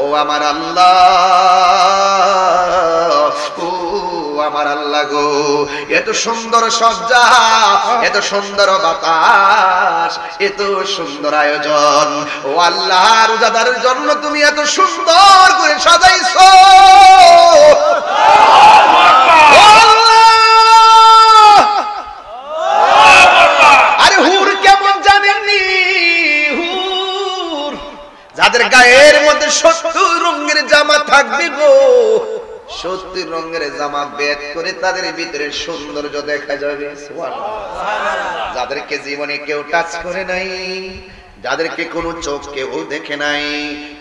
ও আমার আল্লাহ, ও আমার আল্লাহ গো, এত সুন্দর সজ্জা, এত সুন্দর বাতাস, এত সুন্দর আয়োজন, ও আল্লাহ রোজাদারের জন্য তুমি এত সুন্দর করে সাজাইছো। আরে হুর কেমন জানেননি? হুর যাদের গায়ের মধ্যে 70 রঙের জামা থাকবে গো, 70 রঙের জামা বেদ করে তাদের ভিতরে সৌন্দর্য দেখা যাবে। সুবহানাল্লাহ। যাদেরকে জীবনে কেউ টাচ করে নাই, যাদেরকে কোনো চোখ কেউ দেখে নাই,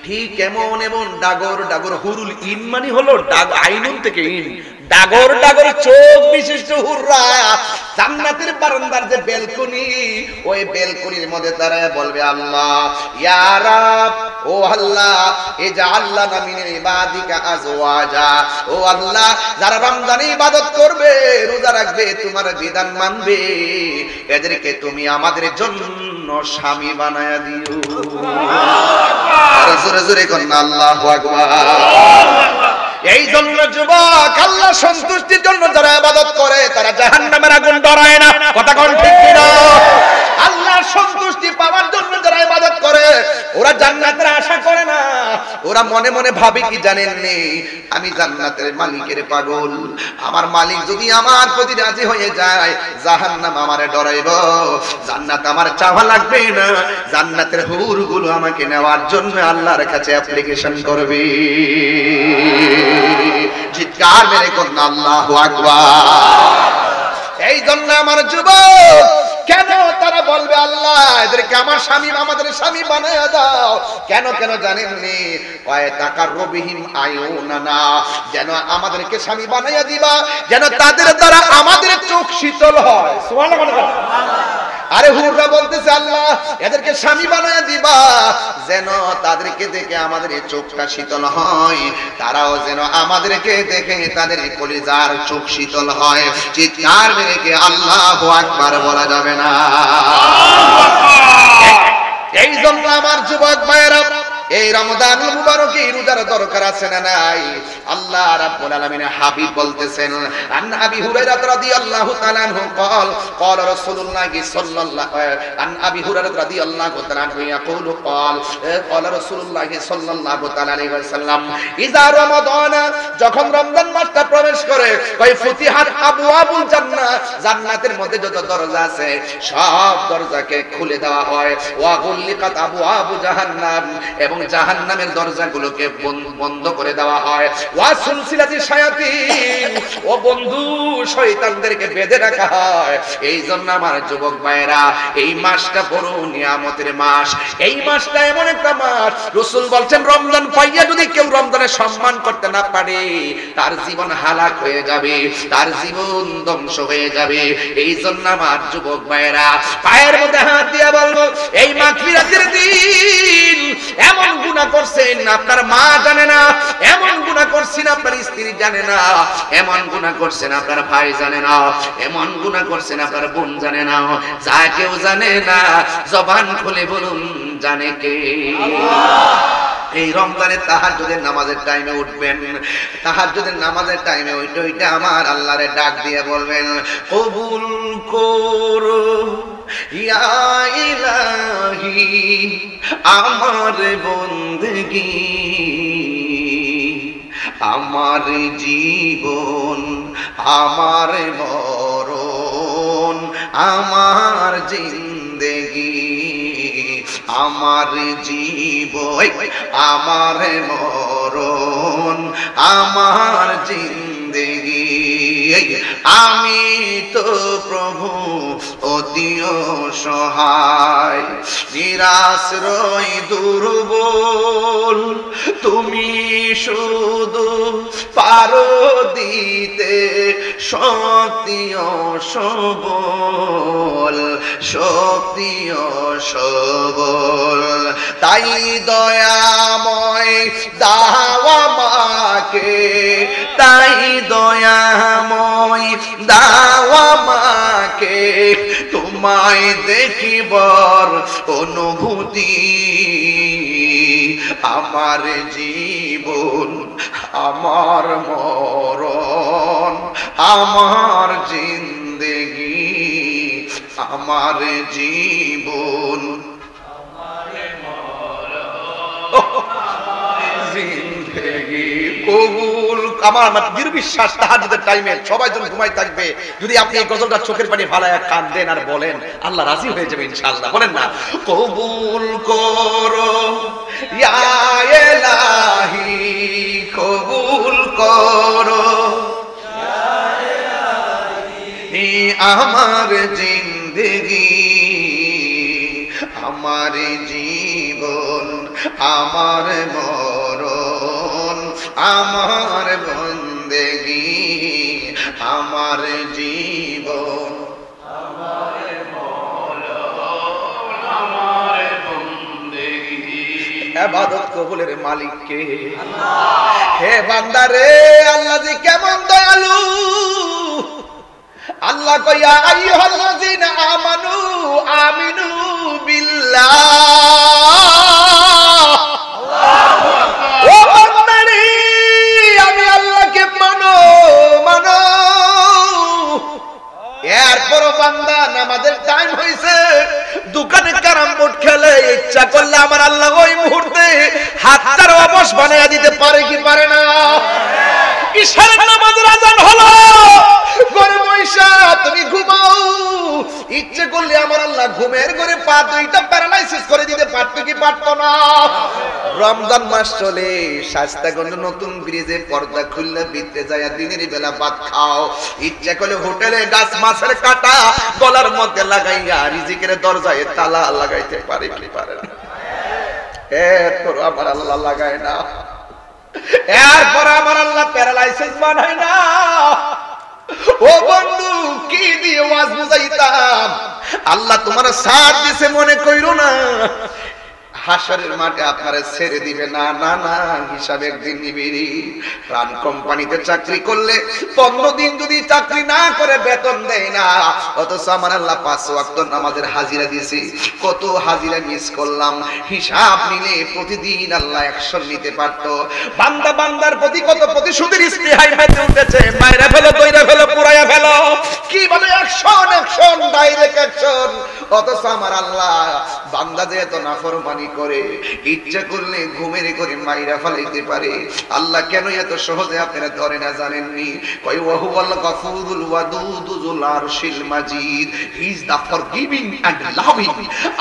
ঠিক এমন এমন ডাগর ডাগর হুরুল ইন মানে হলো আইনুন থেকে ইন, ডাগর ডাগর চোখ বিশিষ্ট হুররা জান্নাতের বারান্দার যে বেলকনি, ওই বেলকনির মধ্যে দাঁড়ায় বলবে আল্লাহ ইয়া রাব, ও আল্লাহ ইজআল লানা মিন ইবাদিকা আজওয়াজা, ও আল্লাহ যারা রমজানে ইবাদত করবে, রোজা রাখবে, তোমার বিধান মানবে, এদেরকে তুমি আমাদের জন্য স্বামী বানায়া দিও। আর জোরে জোরে কোন আল্লাহু আকবার। এই জন্য যুবক, আল্লাহ সন্তুষ্টির জন্য যারা ইবাদত করে তারা জাহান্নামের আগুন ডরায় না। কথা কোন ঠিক কিনা? আল্লাহর সন্তুষ্টি পাওয়ার জন্য যারা ইবাদত করে ওরা জান্নাতের আশা করে না, ওরা মনে মনে ভাবে কি জানেননি, আমি জান্নাতের মালিকের পাগল, আমার মালিক যদি আমার প্রতি রাজি হয়ে যায় জাহান্নাম আমারে ডরাইব, জান্নাত আমার চাওয়া লাগবে না, জান্নাতের হুরগুলো আমাকে নেওয়ার জন্য আল্লাহর কাছে অ্যাপ্লিকেশন করবে। চিৎকার মেরে কোন আল্লাহু আকবার। এই জন্য আমার যুবক, কেন তারা বলবে আল্লাহ এদেরকে আমার স্বামী, আমাদের স্বামী বানায়া দাও, কেন কেন জানেননি? কয় তাকাররুবিহিম আয়ুনানা, যেন আমাদেরকে স্বামী বানায়া দিবা, যেন তাদের দ্বারা আমাদের চোখ শীতল হয়। সুবহানাল্লাহ। আরে হুররা বলতেছে আল্লাহ এদেরকে স্বামী বানায়া দিবা, যেন তাদেরকে দেখে আমাদের চোখটা শীতল হয়, তারাও যেন আমাদেরকে দেখে তাদের কলিজার চোখ শীতল হয়। চিৎকার মেরে কি আল্লাহু আকবার বলা যাবে না? এই জন্য আমার যুবক ভাইয়েরা, এই রমজানুল মুবারকে রোজার দরকার আছে না নাই? আল্লাহ রাব্বুল আলামিনের হাবিব বলতেছেন, আন আবি হুরায়রা রাদিয়াল্লাহু তাআলা আনহু قال قال رسول الله صلى الله عن ابي هريره رضي الله تعالى عنه يقول قال رسول الله صلى الله عليه وسلم اذا رمضان, যখন রমজান মাসটা প্রবেশ করে, কই ফুতিহাত আবওয়াবুল জান্নাহ, জান্নাতের মধ্যে যত দরজা আছে সব দরজাকে খুলে দেওয়া হয়, ওয়া গুল্লিকাত আবওয়াবু জাহান্নাম, এবং জাহান্নামের দরজাগুলোকে বন্ধ করে দেওয়া হয়, ওয়া সুলসিলাতি শায়াতিন, ও বন্ধু শয়তানদেরকে বেঁধে রাখা হয়। এই জন্য আমার যুবক ভাইরা, এই মাসটা বড় নিয়ামতের মাস, এই মাসটা এমন একটা মাস, রাসূল বলছেন রমজান পাইয়া যদি কেউ রমজানের সম্মান করতে না পারে তার জীবন হালাক হয়ে যাবে, তার জীবন ধ্বংস হয়ে যাবে। এই জন্য আমার যুবক ভাইরা পায়ের মধ্যে হাত দিয়া বলবো, এই মাগফিরাতের দিন এমন গুনাহ করছেন আপনার মা জানে না, এমন গুনাহ করছেন আপনার স্ত্রী জানে না, এমন গুনাহ করছেন আপনার ভাই জানে না, এমন গুনাহ করছেন আপনার বোন জানে না, যা কেউ জানে না জবান খুলে বলুন জানে কে? আল্লাহ। এই রমজানে তাহাজ্জুদের নামাজের টাইমে উঠবেন, তাহাজ্জুদের নামাজের টাইমে ওইটা আমার আল্লাহরে ডাক দিয়ে বলবেন, কবুল করো ইয়া ইলাহি আমার বন্দেগী, আমার জীবন, আমার মরণ, আমার জিন্দেগি, আমার জীবন, আমার মরণ, আমার জিন্দেগি, আমি তো প্রভু অতি অসহায়, নিরাশ্রয় দুর্বল, তুমি শুধু পারো দিতে শক্তি ও সবল, শক্তি ও সবল, তাই দয়াময় দাও আমাকে, তাই দয়াময় দাও আমাকে, তোমায় দেখিবার অনুভূতি, আমার জীবন আমার মরণ, আমার জিন্দেগি আমার জীবন জিন্দেগি কবুল। আমার দৃঢ় বিশ্বাস তাহাজ্জুদের টাইমে সবাই যখন ঘুমাই থাকবে, যদি আপনি এই গজলটা চোখের পানি ফালায়া কাঁদেন আর বলেন, আল্লাহ রাজি হয়ে যাবে ইনশাআল্লাহ। বলেন না, কবুল করো ইয়া ইলাহি, কবুল করো ইয়া ইলাহি আমার জিন্দেগি আমার জীবন আমার মরণ, আমার বন্দেগি আমার জীবন আমার মরণ, আমার বন্দেগি। ইবাদত কবুলের মালিক কে? আল্লাহ। হে বান্দা রে, আল্লাহ জি কেমন দয়ালু। আল্লাহ কইয়া আইয়ুহাল্লাযিনা আমানু আমিনু বিল্লাহ, আল্লাহু আকবার। ও বান্দারে, আমি আল্লাহকে মানো মানো। এরপর বান্দা নামাজের টাইম হইছে, দোকানে ক্যারাম বোর্ড খেলে, ইচ্ছা করলে আমার আল্লাহ ওই মুহূর্তে হাতটার অবশ বানাইয়া দিতে পারে কি পারে না? ইশারের নামাজের আযান হলো, ঘরে বৈশা তুমি ঘুমাও, ইচ্ছে করলে আমার আল্লাহ ঘুমের ঘরে পা দুইটা প্যারালাইসিস করে দিতে পারতো কি পারতো না? রমজান মাস চলে, শাস্তাগঞ্জ নতুন ব্রিজে পর্দা খুললে ভিতরে যায় দিনের বেলা ভাত খাও, ইচ্ছে করলে হোটেলে গাছ মাছের কাটা গলার মধ্যে লাগাইয়া রিজিকের দরজায় তালা লাগাইতে পারে কি পারে না? এরপর আমার আল্লাহ লাগায় না, এরপর আমার আল্লাহ প্যারালাইসিস বানায় না। ও বন্ধু, কি দিয়ে ওয়াজ বুঝাইতাম? আল্লাহ তোমার সাথ দিছে মনে কইরো না, হাসরের মাঠে আপনারা ছেড়ে দিবে না। না না, হিসাব একদিন নিবিরি। প্রাণ কোম্পানিতে চাকরি করলে 15 দিন যদি চাকরি না করে বেতন দেয় না, অথচ আমার আল্লাহ 5 ওয়াক্ত নামাজের হাজিরা দিয়েছি, কত হাজিরা মিস করলাম। হিসাব নিলে প্রতিদিন আল্লাহ অ্যাকশন নিতে পারতো। বান্দা বান্দার প্রতি কত প্রতিশোধের স্পৃহায় মেতে উঠেছে, মাইরা ফেলো, দইরা ফেলো, পুরাইয়া ফেলো, কি বলে অ্যাকশন অ্যাকশন, ডাইরেক্ট অ্যাকশন। অথচ আমার আল্লাহ বান্দা যে এত নাফরমানি করে, ইচ্ছা করলে ঘুমের করে মাইরা ফেলাইতে পারে। আল্লাহ কেন এত সহজে আপনারা ধরে না জানেননি? কয় ওয়াহুয়াল গাফুরুল ওয়াদুদুল আরশিল মাজিদ, he is the forgiving and loving.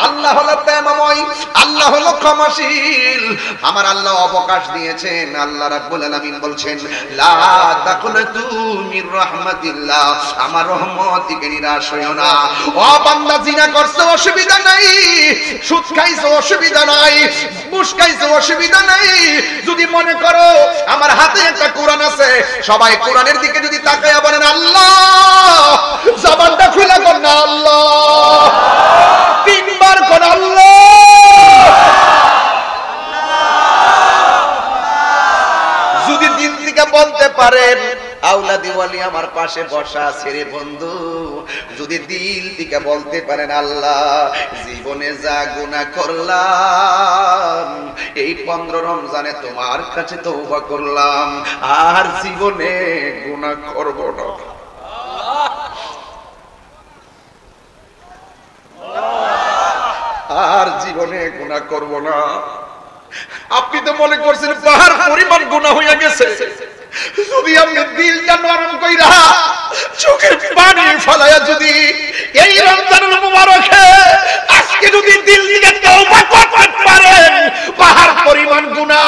আল্লাহ হলো প্রেমময়, আল্লাহ হলো ক্ষমাশীল। আমার আল্লাহ অবকাশ দিয়েছেন। আল্লাহ রাব্বুল আলামিন বলছেন, লা তাকুনাতু মির রাহমাতিল্লাহ, আমার রহমত থেকে নিরাশ হইও না। ও বান্দা, জিনা করছো অসুবিধা নাই, সুদ খাইছো অসুবিধা নাই, ঘুষ খাইছো অসুবিধা নাই। যদি মনে করো আমার হাতে একটা কোরআন আছে, সবাই কোরআনের দিকে যদি তাকায়া বলেন আল্লাহ, জবানটা খুলে কর না আল্লাহ, 3 বার কর আল্লাহ। যদি দিল থেকে বলতে পারেন, আউলাদি ওয়ালি আমার পাশে বসা আছে রে বন্ধু, যদি দিল থেকে বলতে পারেন আল্লাহ, জীবনে যা গুনাহ করলাম এই 15 রমজানে তোমার কাছে তওবা করলাম, আর জীবনে গুনাহ করব না। আর জীবনে গুনাহ করব না। আপনি তো মনে করছেন পাহাড় পরিমাণ গুনাহ হইয়া গেছে, যদি আপনি দিলটা নরম কইরা চোখের পানি ফলায়া যদি এই রমজানুল মুবারকে আজকে যদি দিল থেকে তওবা করতে পারেন, পাহাড় পরিমাণ গুনাহ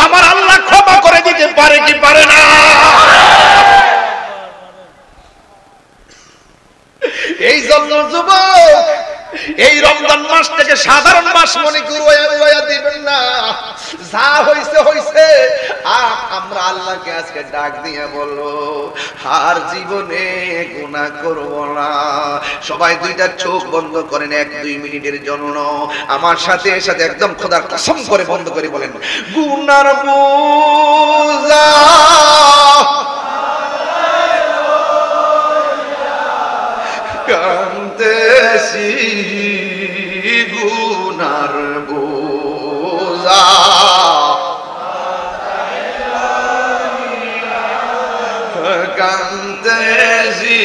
আমার আল্লাহ ক্ষমা করে দিতে পারে কি পারে না? এই জন্য যুবক, এই রমজান মাসটাকে সাধারণ মাস মনে করে দিবেন না। যা হইছে হইছে, আমরা আল্লাহকে আজকে ডাক দিয়ে বলবো, আর জীবনে গুনাহ করব না। সবাই দুইটা চোখ বন্ধ করেন 1-2 মিনিটের জন্য, আমার সাথে সাথে একদম খোদার কসম করে বন্ধ করে বলেন, গুনার বোঝা কান্দেছি, গুনার বোঝা কান্তেছি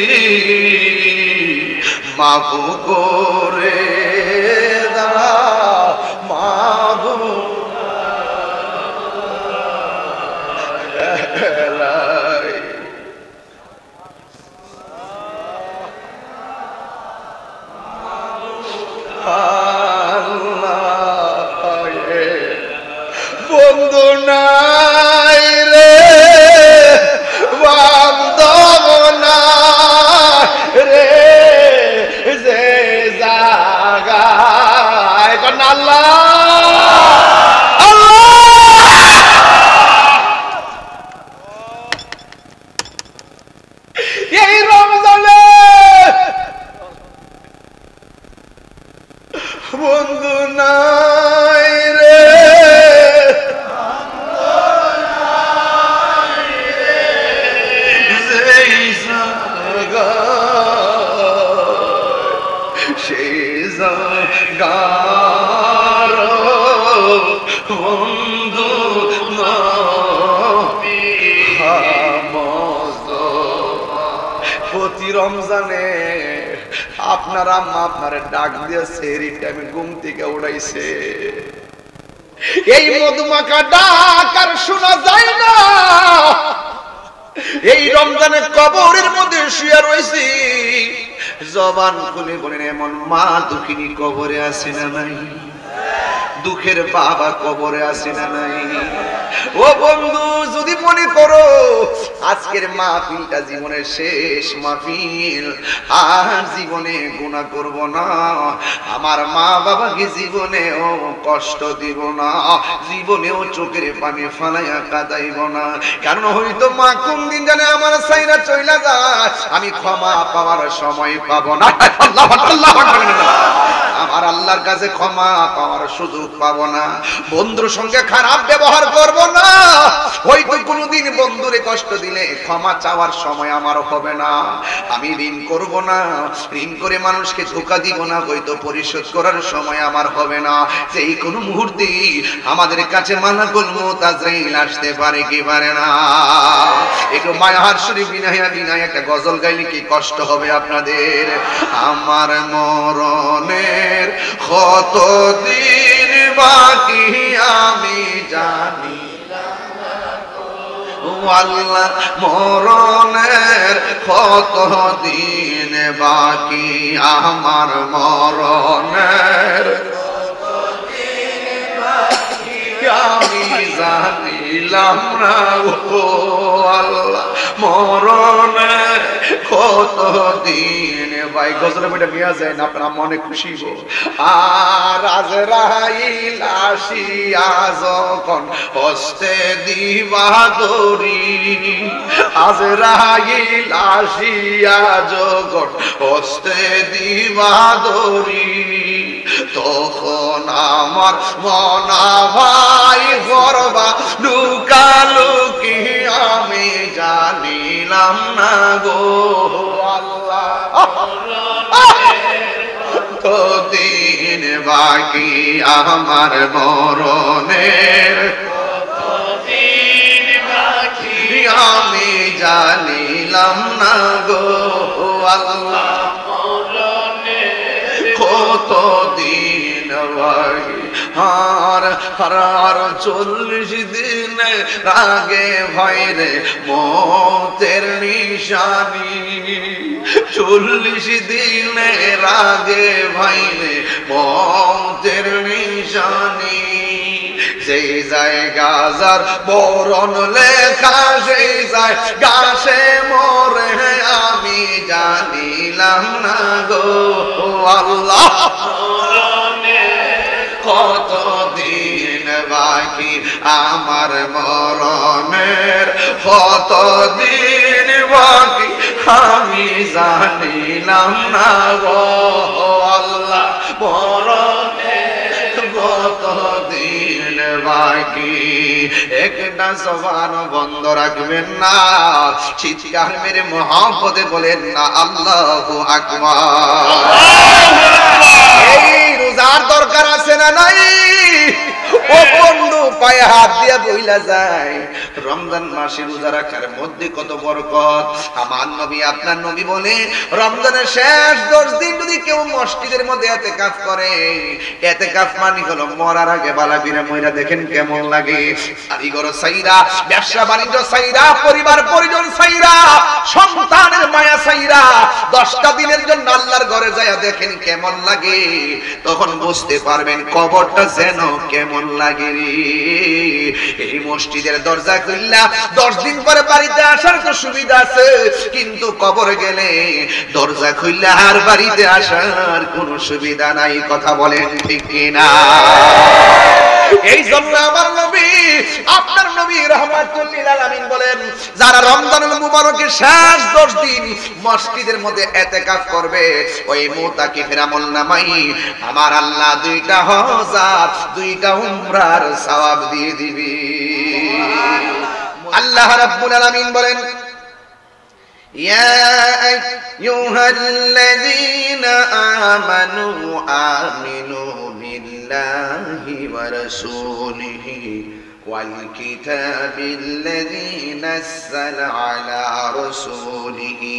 মাফু করে দাও মাফু বন্ধু নাই রে বান্ধব নাই রে যে জাগায় আল্লাহ এই রমজানে বন্ধু নাই রে সেই জাগার বন্ধু প্রতি রমজানে আপনার আম্মা আপনার ডাক দিয়ে সেহরি টাইমে ঘুম থেকে উড়াইছে এই মধুমাখা ডাক আর শোনা যায় না এই রমজানে কবরের মধ্যে শুয়ে রয়েছি জবান খুলে বলেন এমন মা দুঃখিনী কবরে আছে না নাই দুঃখের বাবা কবরে আছে না নাই ও বন্ধু যদি মনে করো আজকের মাহফিলটা জীবনের শেষ মাহফিল আর জীবনে গুনাহ করব না আমার মা বাবাকে জীবনেও কষ্ট দিব না জীবনেও চোখের পানি ফালাইয়া কাঁদাইব না কারণ হয়তো মা কোন দিন জানে আমার সাইরা চইলা যায় আমি ক্ষমা পাওয়ার সময় পাবো না আল্লাহু আকবার আমার আল্লাহর কাছে ক্ষমা পাওয়ার সুযোগ পাবো না বন্ধুর সঙ্গে খারাপ ব্যবহার করব না হয়তো কোনোদিন বন্ধুরে কষ্ট দিলে ক্ষমা চাওয়ার সময় আমার হবে না আমি ঋণ করব না ঋণ করে মানুষকে ধোঁকা দিব না হয়তো পরিশোধ করার সময় আমার হবে না যেই কোনো মুহূর্তে আমাদের কাছে মালাকুল মউত আজরাইল আসতে পারে কি পারে না একটু মায়ার শরীফ বিনায় একটা গজল গাইলে কি কষ্ট হবে আপনাদের আমার মরণের কত দিন বাকি আমি জানি আল্লাহ মরণের কত দিন বাকি আমার মরণের আমি জানিলাম না ও আল্লাহ মরণের কত দিন ভাই গজলের বইটা নিয়ে যায় না আপনারা মনে খুশি গো আর আজরাইল আসিয়া যখন হস্তে দিবা দড়ি আজরাইল আসিয়া যখন হস্তে দিবা দড়ি তখন আমার মনা ভাই গরবা লুকালুকি আমি জানিলাম না গো আল্লাহ কতদিন বাকি আমার মরণের কতদিন বাকি আমি জানিলাম না গো আল্লাহ কতদিন বাকি আর 40 দিন আগে ভাইরে মতের নিশানি 40 দিনের আগে ভাইরে মতের নিশানি সেই জায়গা যার বরণ লেখা সেই জায়গা সে মরে আমি জানিলাম না গো আল্লাহ কতদিন বাকি আমার মরণের কতদিন বাকি আমি জানিলাম না গো আল্লাহ মরণের কতদিন বাকি একটা জবান বন্ধ রাখবেন না চিৎকার মেরে মহব্বতে বলেন না আল্লাহু আকবার। রোজার দরকার আছে না নাই? ও বন্ধু পায়ে হাত দিয়ে বইলা যায়, রমজান মাসে রোজা রাখার মধ্যে কত বরকত। আমার নবী আপনার নবী বলে রমজানের শেষ 10 দিন যদি কেউ মসজিদের মধ্যে ইতিকাফ করে, ইতিকাফ মানে হলো মরার আগে বালাবিরা মইরা দেখেন কেমন লাগে। কারিগর সাইরা, ব্যবসা বাণিজ্য সাইরা, পরিবার পরিজন সাইরা, সন্তানের মায়া সাইরা 10টা দিনের জন্য আল্লাহর ঘরে যায় দেখেন কেমন লাগে। তখন বুঝতে পারবেন কবরটা যেন কেমন লাগে রে। এই মসজিদের দরজা খুললা 10 দিন পরে বাড়িতে আসার তো সুবিধা আছে, কিন্তু কবরে গেলে দরজা খুললা আর বাড়িতে আসার কোনো সুবিধা নাই। কথা বলেন ঠিক কিনা? এই জন্য আমার নবী আপনার নবী রাহমাতুল লিল আলামিন বলেন, যারা রমজানুল মুবারকের শেষ 10 দিন মসজিদের মধ্যে ইতিকাফ করবে, ওই মুতাকিফের আমল নামাই আমার আল্লাহ 2টা হজ আর 2টা উমরার সওয়াব দিয়ে দিবে। আল্লাহ রাব্বুল আলামিন বলেন, ইয়া আইয়ুহাল্লাযীনা আমানু আমিনু বিল্লাহি ওয়া রাসূলিহি ওয়াল কিতাবিল্লাযী নাযালা আলা রাসূলিহি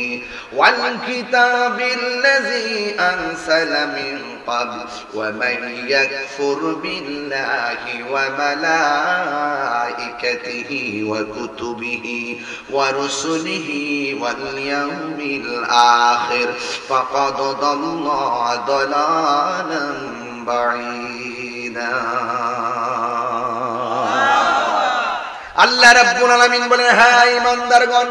ওয়াল কিতাবিল্লাযী আনসালা মিন قبل ومن يكفر بالله وملائكته وكتبه ورسله واليوم الآخر فقد ضل ضلالا بعيدا। আল্লাহ রাব্বুল আলামিন বলেন, হ্যাঁ ঈমানদারগণ,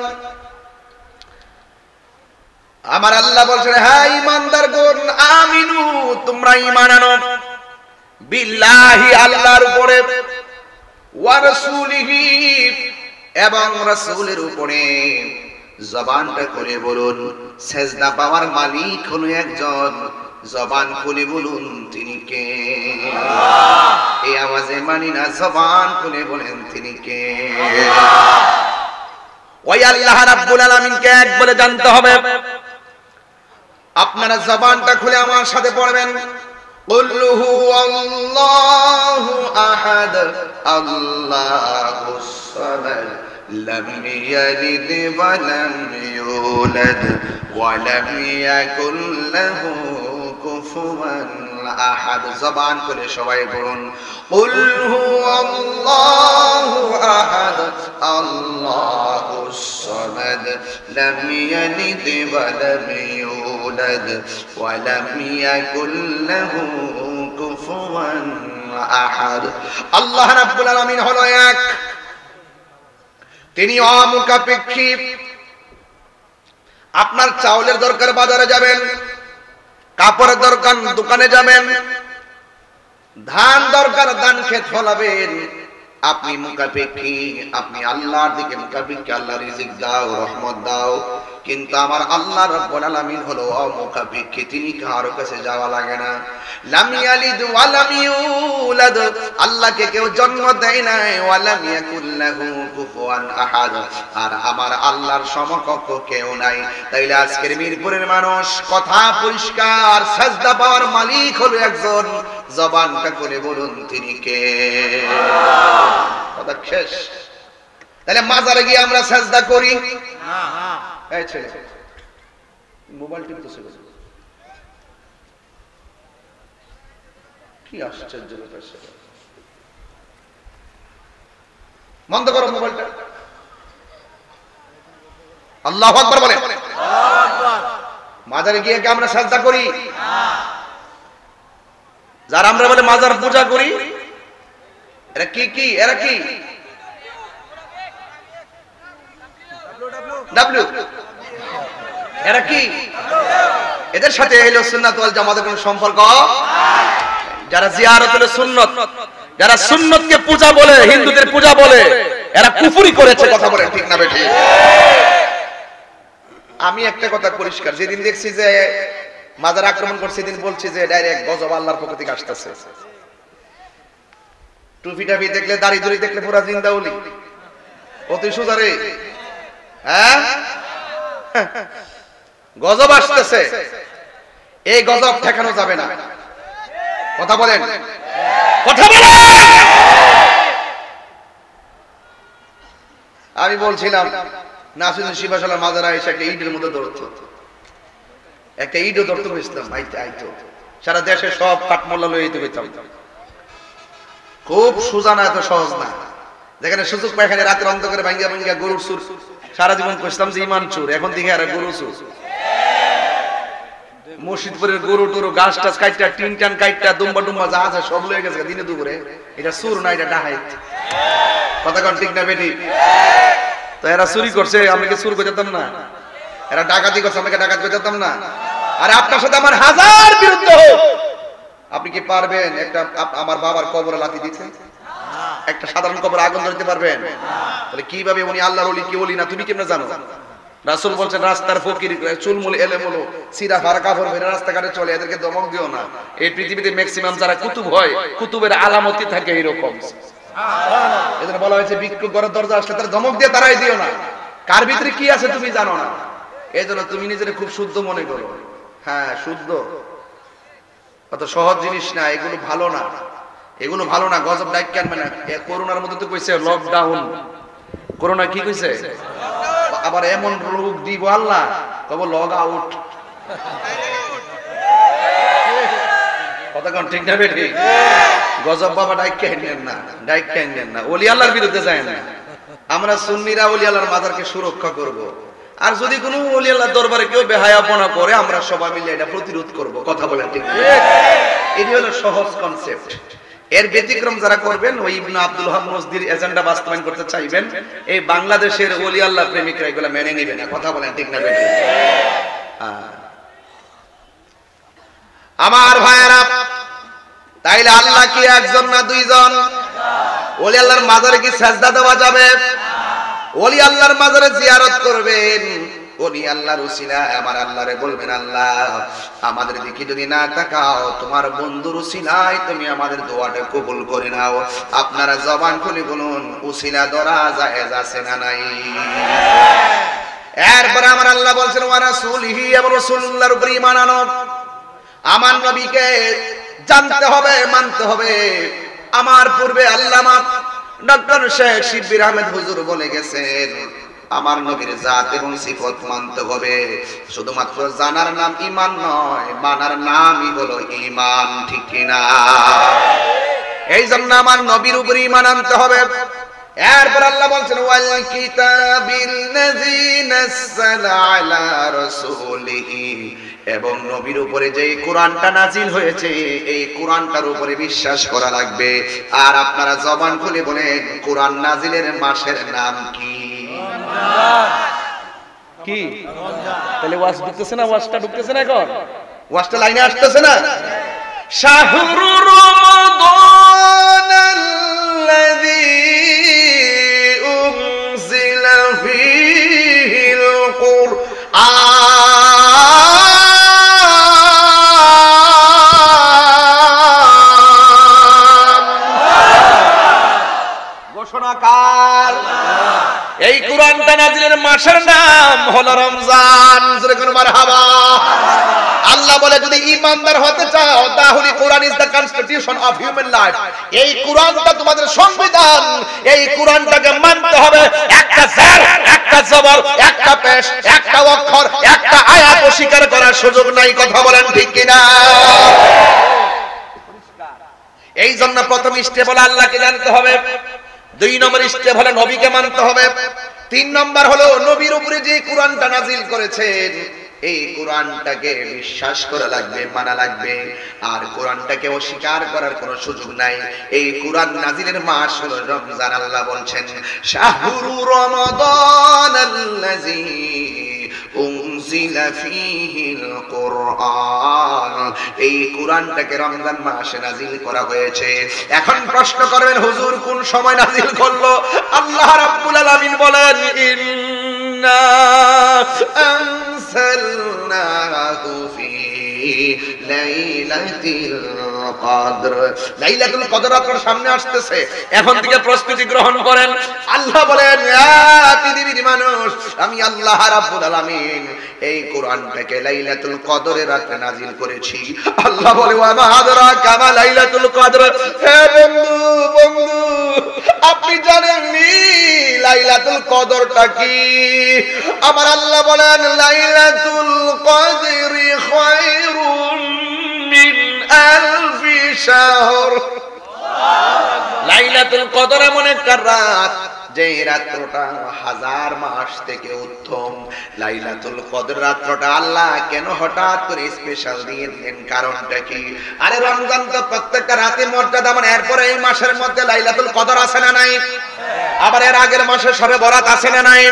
আমার আল্লাহ বলছেন, হ্যাঁ ঈমানদারগণ, আমিনু তোমরা ঈমান আনো, বিল্লাহি আল্লাহর উপরে, ওয়া রাসূলিহি এবং রাসূলের উপরে। জবানটা করে বলুন, সেজদা পাওয়ার মালিক হলো একজন, জবান খুলে বলুন তিনি কে? আল্লাহ। এই আওয়াজে মানি না, জবান খুলে বলেন তিনি কে? ওই আল্লাহ রাব্বুল আলামিনকে এক বলে জানতে হবে। আপনারা জবানটা খুলে আমার সাথে পড়বেন, কুল হুয়াল্লাহু আহাদ আল্লাহুস সামাদ লাম ইয়ালিদ ওয়া লাম ইউলাদ ওয়া লাম ইয়াকুল লাহু কুফুয়ান আহাদ। জবান খুলে সবাই পড়ুন, কুল হুয়াল্লাহু আহাদ আল্লাহুস সামাদ লাম ইয়ালিদ ওয়া লাম ইউলাদ ওয়া লাম ইয়াকুল লাহু কুফুয়ান আহাদ। আল্লাহ রাব্বুল আলামিন হলো এক, তিনি অমুখাপেক্ষী। আপনার চাউলের দরকার বাজারে যাবেন, কাপড়ের দরকার দোকানে যাবেন, ধান দরকার ধান ক্ষেত ফলাবেন, আপনি মুখাপেক্ষী, আপনি আল্লাহর দিকে মুখাপেক্ষী। আল্লাহ রিজিক দাও, রহমত দাও, কিন্তু আমার আল্লাহ রাব্বুল আলামিন হলো অমুখাপেক্ষী, তিনি কারো কাছে যাওয়া লাগে না। লাম ইয়ালিদ ওয়া লাম ইউলাদ, আল্লাহকে কেউ জন্ম দেয় নাই, ওয়া লাম ইয়াকুল লাহু কুফুয়ান আহাদ, আর আমার আল্লাহর সমকক্ষ কেউ নাই। তাইলে আজকের মিরপুরের মানুষ কথা পরিষ্কার, সাজদা পাওয়ার মালিক হলো একজন, জবানটা করে বলুন তিনি কে? কথা শেষ। তাহলে মাজারে গিয়ে আমরা সাজদা করি না? এই ছেলে মোবাইল টিপতেছে, কি আশ্চর্য ব্যাপার। বন্ধ করো মোবাইলটা। আল্লাহু আকবার বলেন। মাজারে গিয়ে কি আমরা সাজদা করি? যারা আমরা বলে মাজার পূজা করি, এরা কি কি? এরা কি ডাব্লিউ? এরা কি? এদের সাথে আহলে সুন্নাত ওয়াল জামাতের কোনো সম্পর্ক? যারা জিয়ারতুল সুন্নাত, যারা সুন্নতকে পূজা বলে, হিন্দুদের পূজা বলে, এরা কুফরি করেছে। কথা বলেন ঠিক না বেঠিক? আমি একটা কথা পরিষ্কার, যেদিন দেখছি যে মাজার আক্রমণ করছে, সেদিন বলছি যে ডাইরেক্ট গজব আল্লাহর পক্ষ থেকে আসতেছে। টুপি টাপি দেখলে, দাড়ি দুড়ি দেখলে পুরা জিন্দা ওলি, অতি সুজারে, হ্যাঁ গজব আসতেছে। এই গজব ঠেকানো যাবে না। কথা বলেন, কথা বলেন। আমি বলছিলাম নাসিরুদ্দিন শিবাশালার মাজারা এসে একটা ইটের মধ্যে ধরতো, একটা ইটও ধরতে বুঝতাম, আইতো সারা দেশে সব কাঠমোল্লা লয়ে যেতে পেতাম। খুব সোজা না, এত সহজ না। যেখানে সুযোগ পায়খানে রাতের অন্ধকারে ভাঙ্গিয়া ভাঙ্গিয়া গরুর চুর, সারা জীবন কইতাম যে ইমান চুর, এখন দিকে আর গরু চুর। মসজিদপুরের গরু টরু গাছ টাছ কাইটা, টিন টান কাইটা, দুম্বা টুম্বা যা আছে সব লয়ে গেছে দিনে দুপুরে। এটা চুর না, এটা ডাহাইত। কথা কোন ঠিক না বেটি? তো এরা চুরি করছে, আমি কি চুর করে যেতাম না? এরা ডাকাতি করছে, আমাকে ডাকাত করে যেতাম না? আরে আপনার সাথে আমার হাজার বিরুদ্ধ হোক, আপনি কি পারবেন একটা আমার বাবার কবরে লাথি দিতে? একটা সাধারণ কবরে আগুন ধরতে পারবেন? তাহলে কিভাবে উনি আল্লাহর ওলি কি ওলি না তুমি কেমনে জানো? রাসূল বলছেন রাস্তার ফকির চুলমুল এলেমুল সিরা ফারা কাফর বের রাস্তাঘাটে চলে, এদেরকে দমক দিও না। এই পৃথিবীতে ম্যাক্সিমাম যারা কুতুব হয়, কুতুবের আলামতি থাকে এরকম। এদের বলা হয়েছে ভিক্ষুক ঘরের দরজা আসলে তারা ধমক দিয়ে তারাই দিও না, কার ভিতরে কি আছে তুমি জানো না। এইজন্য তুমি নিজের খুব শুদ্ধ মনে করো। হ্যাঁ শুদ্ধ, কত সহজ জিনিস না, এগুলো ভালো না, এগুলো ভালো না। গজব ডাক কেন মানে করোনার মধ্যে তো কইছে লকডাউন, করোনা কি কইছে? আবার এমন রোগ দিব আল্লাহ, কব লগ আউট। কথা কোন ঠিক না বেঠি? গজব বাবা ডাক কেন না, ডাক কেন না, ওলি আল্লাহর বিরুদ্ধে যায় না। আমরা সুন্নিরা ওলি আল্লাহর মাজারকে সুরক্ষা করব। আর যদি কোনো ওলি আল্লাহর দরবারে কেউ বেহায়াপনা করে, আমরা সবাই মিলে এটা প্রতিরোধ করব। কথা বলেন ঠিক না? এটি হলো সহজ কনসেপ্ট। এর ব্যতিক্রম যারা করবেন, ওই ইবনে আব্দুল ওয়াহাব নজদির এজেন্ডা বাস্তবায়ন করতে চাইবেন, এই বাংলাদেশের ওলি আল্লাহ প্রেমিকরা এগুলো মেনে নেবে না। কথা বলেন ঠিক না বেঠি? আমার ভাইয়েরা, তাইলে আল্লাহ কি একজন না দুইজন? ওলি আল্লাহর মাজারে কি সাজদা দেওয়া যাবে? ওলি আল্লাহর মাজারে জিয়ারত করবেন, ওলি আল্লাহর উসিলায় আমার আল্লাহরে বলবেন, আল্লাহ আমাদের দিকে যদি না তাকাও, তোমার বন্ধুর উসিলায় তুমি আমাদের দোয়াটা কবুল করে নাও। আপনারা জবান খুলে বলুন, উসিলা ধরা জায়েজ আছে না নাই? এরপর আমার আল্লাহ বলছেন ওয়া রাসূলিহি, এবং রাসূলুল্লাহর উপর ঈমান আনো। আমার নবীকে জানতে হবে, মানতে হবে। আমার পূর্বে আল্লামা ডক্টর শেখ শিববির আহমেদ হুজুর বলে গেছেন, আমার নবীর জাত এবং সিফত মানতে হবে। শুধুমাত্র জানার নাম ঈমান নয়, মানার নামই হলো ঈমান। ঠিক কিনা? এই জন্য আমার নবীর উপর ঈমান আনতে হবে। এরপর আল্লাহ বলছেন ওয়াল কিতাবিল্লাযী নাযালা আলা রাসূলিহি, এবং নবীর উপরে যে কোরআনটা নাজিল হয়েছে, এই কোরআনটার উপরে বিশ্বাস করা লাগবে। আর আপনারা জবান খুলে বলেন, কোরআন নাজিলের মাসের নাম কি? কি? তাহলে ওয়াজ ঢুকতেছে না? ওয়াজটা ঢুকতেছে না? এখন ওয়াজটা লাইনে আসতেছে না? শাহরু রমাদানাল্লাযী উনজিলা ফীহিল কুরআন। ঘোষণাকার এই কোরআনটা নাজিলের মাসের নাম হলো রমজান। মারহাবা। আল্লাহ বলে যদি ঈমানদার হতে চাও, তাহলে কোরআন is the constitution of human life. এই কোরআনটা তোমাদের সংবিধান। এই কোরআনটাকে মানতে হবে। একটা জার, একটা জবর, একটা পেশ, একটা অক্ষর, একটা আয়াত অস্বীকার করার সুযোগ নাই। কথা বলেন ঠিক কিনা? এই জন্য প্রথম স্টেপ হলো আল্লাহকে জানতে হবে, 2 নম্বর স্টেপ হলো নবীকে মানতে হবে, 3 নম্বর হলো নবীর উপরে যে কোরআনটা নাজিল করেছেন, এই কোরআনটাকে বিশ্বাস করা লাগবে, মানা লাগবে। আর কোরআনটাকে অস্বীকার করার কোনো সুযোগ নাই। এই কোরআন নাজিলের মাস হলো রমজান। আল্লাহ বলছেন শাহরু রমাদানাল্লাযী উনজিলা ফীহিল কুরআন। এই কোরআনটাকে রমজান মাসে নাজিল করা হয়েছে। এখন প্রশ্ন করবেন, হুজুর কোন সময় নাজিল করলো? আল্লাহ রাব্বুল আলামিন বলেন ইন্না আনসালনাহু ফী লাইলাতুল কদর। লাইলাতুল কদর আপনার সামনে আসতেছে, এখন থেকে প্রস্তুতি গ্রহণ করেন। আল্লাহ বলেন, পৃথিবীর মানুষ, আমি আল্লাহ রাব্বুল আলামিন এই কোরআনটাকে লাইলাতুল কদরের রাতে নাজিল করেছি। আল্লাহ বলে, ওয়া মা আদরাকা মা লাইলাতুল কদর। হে বন্ধু, বন্ধু, আপনি জানেননি লাইলাতুল কদরটা কি? আমার আল্লাহ বলেন, লাইলাতুল কদরি খায়রুম মিন আলফি শাহর। লাইলাতুল কদর এমন একটা রাত যে রাতটা হাজার মাস থেকে উত্তম। লাইলাতুল কদর রাতটা আল্লাহ কেন হঠাৎ করে স্পেশাল দিয়ে দিলেন, কারণটা কি? আরে রমজান তো প্রত্যেকটা রাতে মর্যাদা, মানে এরপরে এই মাসের মধ্যে লাইলাতুল কদর আছে না নাই? আবার এর আগের মাসে শবে বরাত আছে না নাই?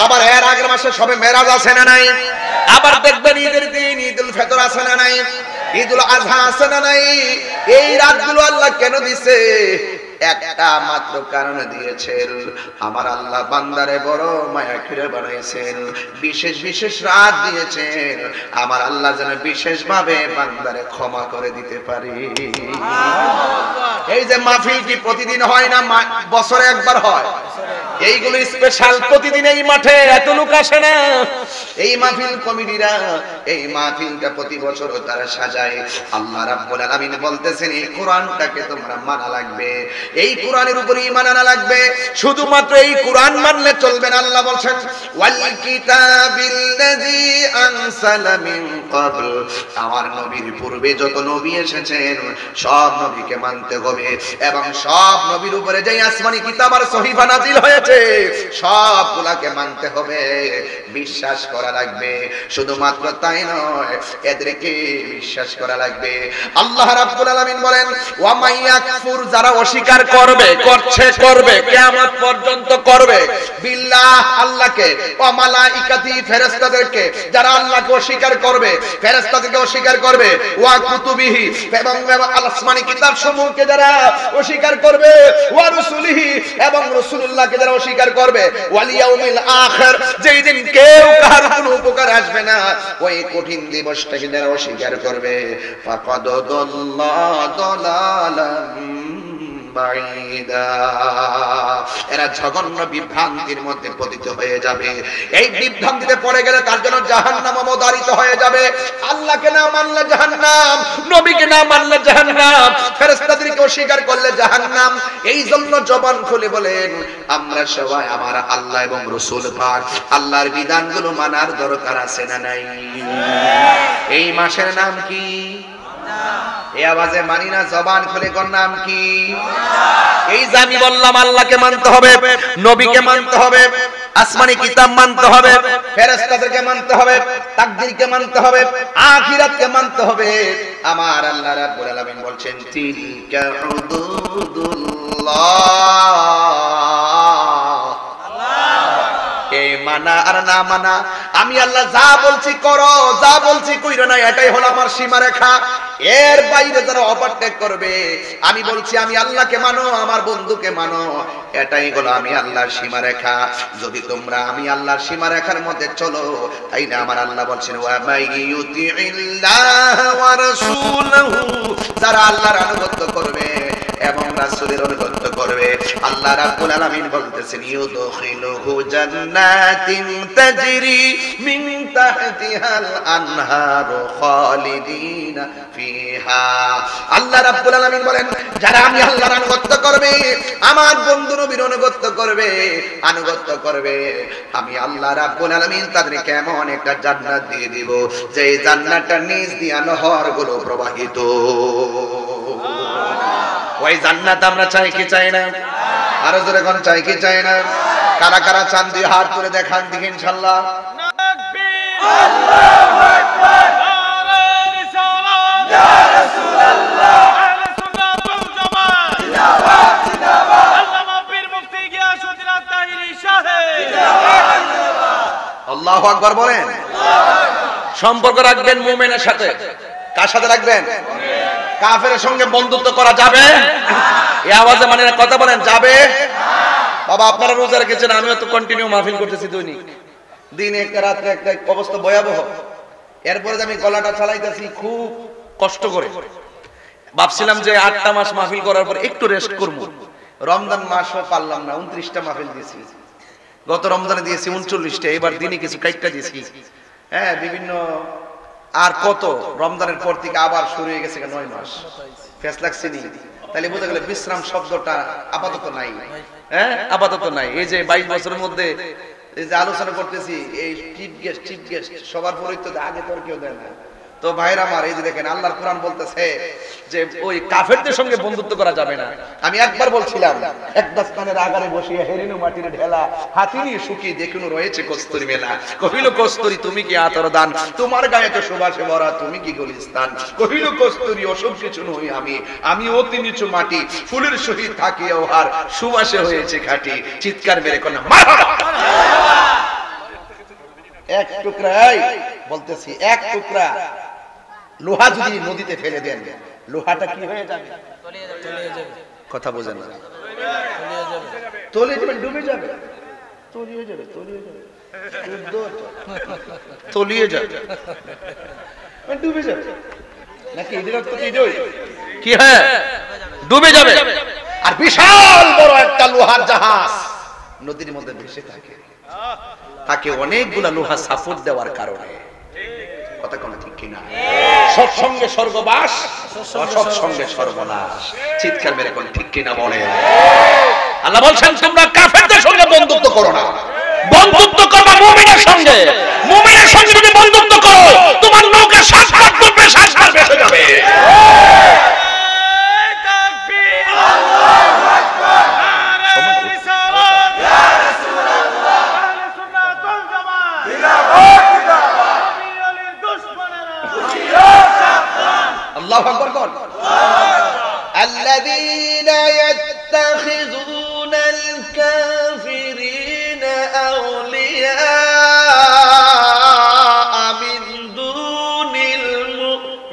আবার এর আগের মাসে শবে মেরাজ আছে না নাই? আবার দেখবেন ঈদের দিন ঈদুল ফিতর আছে না নাই? ঈদুল আযহা আছে না নাই? এই রাতগুলো আল্লাহ কেন দিছে? একটা মাত্র কারণে দিয়েছেন, আমার আল্লাহ বান্দারে বড় মায়া করে বানাইছেন, বিশেষ বিশেষ রাত দিয়েছেন, আমার আল্লাহ যেন বিশেষ ভাবে বান্দারে ক্ষমা করে দিতে পারে। এই যে মাহফিলটি প্রতিদিন হয় না, বছরে একবার হয়, এইগুলো স্পেশাল। প্রতিদিন এই মাঠে এত লোক আসে না। এই মাহফিল কমিটিরা এই মাহফিলটা প্রতি বছর তারা সাজায়। আল্লাহ রাব্বুল আলামিন বলতেছেন, এই কোরআনটাকে তোমরা মানা লাগবে, এই কোরআনের উপর ঈমান আনা লাগবে। শুধুমাত্র এই কোরআন মানলে চলবে না। আল্লাহ বলেন, ওয়াল কিতাবিল্লাযী আনসালা মিন ক্বাবল। আমার নবীর পূর্বে যত নবী এসেছেন সব নবীকে মানতে হবে, এবং সব নবীর উপরে যে আসমানি কিতাব আর সহিফা নাজিল হয়েছে সবগুলাকে মানতে হবে, বিশ্বাস করা লাগবে। শুধুমাত্র তাই নয়, এদেরকে বিশ্বাস করা লাগবে। আল্লাহ রাব্বুল আলামিন বলেন, ওয়া মাইয়াকফুর, যারা অস্বীকার করবে, করছে, করবে, কিয়ামত পর্যন্ত করবে, বিল্লাহ, আল্লাহকে, ওয়া মালাইকাতি, ফেরেশতাদেরকে, যারা আল্লাহকে অস্বীকার করবে, ফেরেশতাদেরকে অস্বীকার করবে, ওয়া কুতুবিহি, এবং আসমানি কিতাব সমূহকে যারা অস্বীকার করবে, ওয়া রাসূলিহি, এবং রাসূলুল্লাহকে যারা অস্বীকার করবে, ওয়াল ইয়াউমিল আখির, যেই দিন কেউ কার কোনো উপকার আসবে না, ওই কঠিন দিবসটাকে যারা অস্বীকার করবে, ফাকাদ দাল্লা দালালাম বাঈদা, এরা জঘন্য বিভ্রান্তির মধ্যে পতিত হয়ে যাবে। এই বিভ্রান্তিতে পড়ে গেলে তার জন্য জাহান্নাম অবধারিত হয়ে যাবে। আল্লাহকে না মানলে জাহান্নাম, নবীকে না মানলে জাহান্নাম, ফেরেশতাদেরকে অস্বীকার করলে জাহান্নাম। এই জন্য জবান খুলে বলেন, আমরা সবাই আমার আল্লাহ এবং রাসূল পাক আল্লাহর বিধানগুলো মানার দরকার আছে না নাই? এই মাসের নাম কি? এই আওয়াজে মানি না, জবান খুলে কোন নাম কি? এই যে আমি বললাম আল্লাহকে মানতে হবে, নবীকে মানতে হবে, আসমানি কিতাব মানতে হবে, ফেরেশতাদেরকে মানতে হবে, তাকদীরকে মানতে হবে, আখিরাতকে মানতে হবে। আমার আল্লাহ রাব্বুল আলামিন বলছেন, তিলকা হুদুদুল্লাহ। এই মানা আর না মানা, আমি আল্লাহ যা বলছি করো, যা বলছি কইরো না, এটাই হলো আমার সীমারেখা। এর বাইরে যারা ওভারটেক করবে, আমি বলছি আমি আল্লাহকে মানো, আমার বন্ধুকে মানো, এটাই হলো আমি আল্লাহর সীমারেখা। যদি তোমরা আমি আল্লাহর সীমারেখার মধ্যে চলো, তাই না আমার আল্লাহ বলছেন, ওয়া মাইয়ুতিইল্লাহ ওয়া রাসূলহু, যারা আল্লাহর আনুগত্য করবে এবং রাসূলের আনুগত্য করবে, আল্লাহ রাব্বুল আলামিন বলতেছেন, ইউদখিলুহু জান্নাতিন তাজরি মিন তাহতিহাল আনহারু খালিদিনা ফিহা। আল্লাহ রাব্বুল আলামিন বলেন, যারা আমি আল্লাহর আনুগত্য করবে, আমার বন্ধু নবীর আনুগত্য করবে, আমি আল্লাহ রাব্বুল আলামিন তাদেরকে এমন একটা জান্নাত দিয়ে দিব, যে জান্নাতটার নিচ দিয়ে নহরগুলো প্রবাহিত। ওই জান্নাত আমরা চাই কি চাই না? আরো জোরে কোন চাই কি চাই না? কারা কারা চান দুই হাত তুলে দেখান দেখি ইনশাআল্লাহ। আল্লাহু আকবার, নারে রিসালাত, ইয়া রাসূলুল্লাহ, আহলে সুন্নাত ওয়াল জামাত, জিন্দাবাদ জিন্দাবাদ, আল্লামা পীর মুফতি গিয়াসউদ্দিন আত-তাহিরি সাহেব, জিন্দাবাদ। আল্লাহু আকবার বলেন। সম্পর্ক রাখবেন মুমিনের সাথে। কার সাথে রাখবেন? কাফেরের সঙ্গে বন্ধুত্ব করা যাবে? এই আওয়াজে মানে কথা বলেন, যাবে? বাবা আপনারা রোজা রেখেছেন, আমিও তো কন্টিনিউ মাহফিল করতেছি, দৈনিক দিনে একটা রাত্রে একটা অবস্থা ভয়াবহ। এরপরে আমি গলাটা চালাইতেছি খুব কষ্ট করে, ভাবছিলাম যে 8টা মাস মাহফিল করার পর একটু রেস্ট করব। রমজান মাসও পারলাম না, 29টা মাহফিল দিয়েছি। গত রমজানে দিয়েছি 39টা, এবার দিনে কিছু কাইটটা দিয়েছি। হ্যাঁ, বিভিন্ন আর কত, রমজানের পর থেকে আবার শুরু হয়ে গেছে 9 মাস। ফেস লাগছে নি? তাহলে বোঝা গেল বিশ্রাম শব্দটা আপাতত নাই। হ্যাঁ, আপাতত নাই। এই যে 22 বছরের মধ্যে এই যে আলোচনা করতেছি, এই চিফ গেস্ট সবার পরিচিত, আগে তোর কেউ দেয় না। তো ভাইরা আমার, এই যে দেখেন আল্লাহর কোরআন বলতেছে যে ওই কাফেরদের সঙ্গে বন্ধুত্ব করা যাবে না। আমি একবার বলছিলাম, এক দাস্তানের আগারে বসিয়া হেরিনু মাটির ঢেলা, হাতি নিয়ে শুকিয়ে দেখুন রয়েছে কস্তুরী মেলা। কহিল কস্তুরী তুমি কি আতর দান, তোমার গায়ে তো সুবাসে ভরা, তুমি কি গলিস্তান। কহিল কস্তুরী ওসব কিছু নই আমি, আমি অতি নিচু মাটি, ফুলের সহিত থাকি ওহার, সুবাসে হয়েছে খাঁটি। চিৎকার মেরে কোন মারহাবা। এক টুকরাই বলতেছি, এক টুকরা লোহা যদি নদীতে ফেলে দেন, লোহাটা কি হয়ে যাবে? কথা বোঝেন না? তলিয়ে যাবে, ডুবে যাবে, তলিয়ে যাবে, তলিয়ে যাবে, তলিয়ে যাবে, ডুবে যাবে নাকি? কি হ্যাঁ, ডুবে যাবে। আর বিশাল বড় একটা লোহার জাহাজ নদীর মধ্যে ভেসে থাকে, তাকে অনেকগুলা লোহা সাপোর্ট দেওয়ার কারণে। কথা কোন ঠিক কিনা? সৎসঙ্গে স্বর্গবাস, অসৎসঙ্গে সর্বনাশ। চিৎকার মেরে কোন ঠিক কিনা বলে। আল্লাহ বলছেন তোমরা কাফেরদের সঙ্গে বন্ধুত্ব করো না, বন্ধুত্ব করবা মুমিনের সঙ্গে। মুমিনের সঙ্গে যদি বন্ধুত্ব করো, তোমার নৌকা শ্বাসঘাত করবে, শ্বাসঘাত বেঁচে যাবে। আল্লাহু আকবার বল। আল্লাযীনা ইয়াত্তাখিযুনাল কাফিরিনা আউলিয়া মিন দুনিল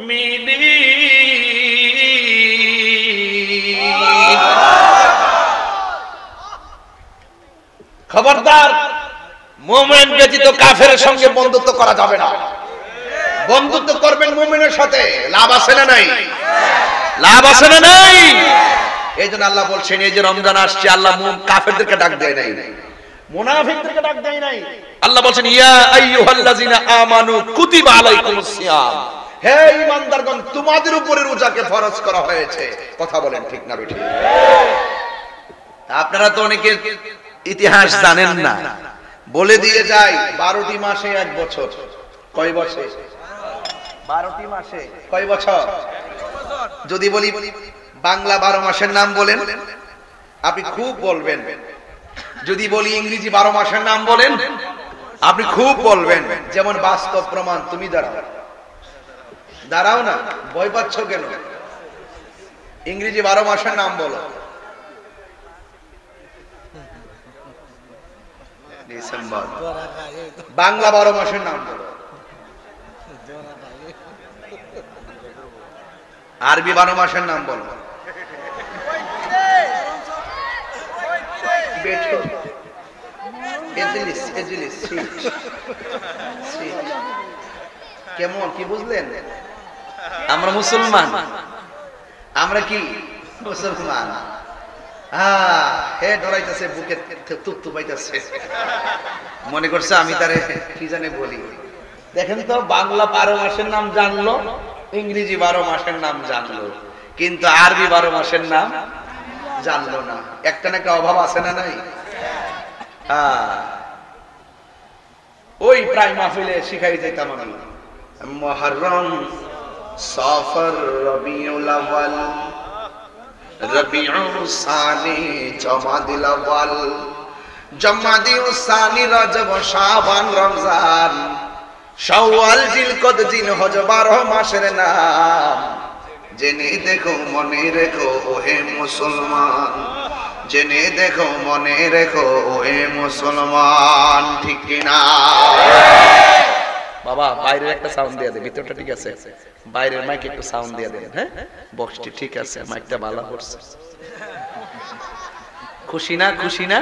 মুমিনিন। খবরদার, মুমিন ব্যতীত কাফেরের সঙ্গে বন্ধুত্ব করা যাবে না। বন্ধুত্ব করবেন মুমিনের সাথে, লাভ আছে না নাই? লাভ আছে না নাই? এই জন্য আল্লাহ বলছেন, এই যে রমজান আসছে, আল্লাহ কাফেরদেরকে ডাক দেয় নাই, মুনাফিকদেরকে ডাক দেয় নাই। আল্লাহ বলছেন ইয়া আইয়ুহাল্লাযিনা আমানু কুতিবা আলাইকুমুস সিয়াম, হে ঈমানদারগণ তোমাদের উপরে রোজাকে ফরজ করা হয়েছে। কথা বলেন ঠিক না বেঠিক? আপনারা তো অনেকে ইতিহাস জানেন না, বলে দিয়ে যাই 12টি মাসে 1 বছর। কয় বছর? 12টি মাসে কয় বছর? যদি বলি বাংলা 12 মাসের নাম বলেন, আপনি খুব বলবেন। যদি বলি ইংরেজি 12 মাসের নাম বলেন, আপনি খুব বলবেন। যেমন বাস্তব প্রমাণ, তুমি দাঁড়াও, দাঁড়াও না, ভয় পাচ্ছ কেন? ইংরেজি 12 মাসের নাম বলো। ডিসেম্বর। বাংলা 12 মাসের নাম বলো। আরবি 12 মাসের নাম বলো। কেমন কি বুঝলেন? আমরা মুসলমান, আমরা কি মুসলমান? হে ডরাইতেছে, বুকে তুপ্তু পাইতেছে, মনে করছে আমি তারে কি জানে বলি। দেখেন তো, বাংলা 12 মাসের নাম জানলো, ইংরেজি 12 মাসের নাম জানলো, কিন্তু আরবি 12 মাসের নাম জানলো না। একটা না একটা অভাব আছে না নাই? ওই প্রায় মাহফিলে শিখাই যেতাম আমি, মুহররম, সফর, রবিউল আউয়াল, রবিউল সানি, জমাদিল আউয়াল, জমাদিল সানি, রজব, শাবান, রমজান, শাওয়াল, জিলকদ, জিলহজ, 12 মাসের নাম। জেনে দেখো মনে রেখো ওহে মুসলমান, জেনে দেখো মনে রেখো ওহে মুসলমান। ঠিক কিনা? বাবা বাইরের একটা সাউন্ড দিয়ে দে, ভিতরটা ঠিক আছে? বাইরের মাইকে একটু সাউন্ড দিয়ে দেন। হ্যাঁ, বক্সটি ঠিক আছে, মাইকটা ভালো করছে। খুশি না? খুশি না?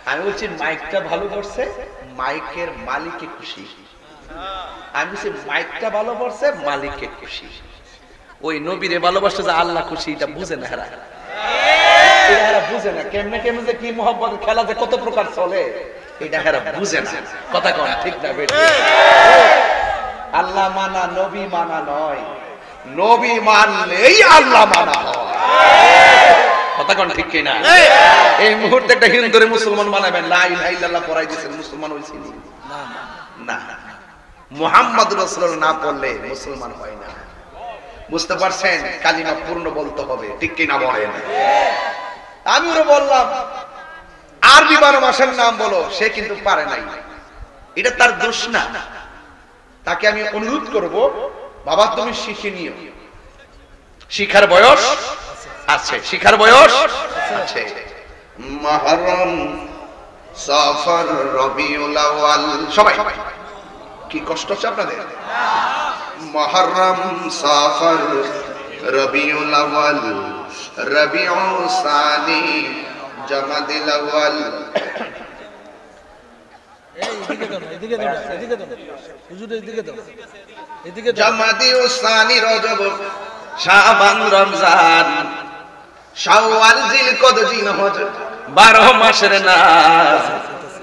আমি বলছি মাইকটা ভালো করছে, মাইকের মালিকই খুশি। আমি বলছি মাইকটা ভালো পড়ছে, মালিককে খুশি। ওই নবীরে ভালোবাসতে যে আল্লাহ খুশি, এটা বুঝে না হেরা, এরা বুঝে না কেমনে কেমনে যে কি মোহাম্মতের খেলা যে কত প্রকার চলে, এটা হেরা বুঝে না। কথা কন ঠিক না বেঠিক? আল্লাহ মানা নবী মানা নয়, নবী মানলেই আল্লাহ মানা হয়। কথা কন ঠিক কিনা? এই মুহূর্তে একটা হিন্দুরে মুসলমান বানাবেন, লা ইলাহা ইল্লাল্লাহ পড়াই দিয়েছেন, মুসলমান হইছেন না? মুহাম্মদ রাসূলুল্লাহ না পড়লে মুসলমান হয় না। বুঝতে পারছেন? কালিমা পূর্ণ বলতে হবে, ঠিক কিনা বলেন? আমি ওরে বললাম আরবি 12 মাসের নাম বলো, সে কিন্তু পারে নাই। এটা তার দোষ না। তাকে আমি অনুরোধ করব, বাবা তুমি শিখে নিও, শিখার বয়স আছে, শিখার বয়স আছে। মুহররম, সফর, রবিউল আউয়াল, সবাই কি কষ্ট হচ্ছে আপনাদের? মুহররম, সফর, রবিউল আউয়াল, রবিউল সানি, জামাদিল আউয়াল, জামাদিল সানি, রজব, শাবান, রমজান, শাওয়াল, জিলকদ, জিলহজ, 12 মাসের নাম।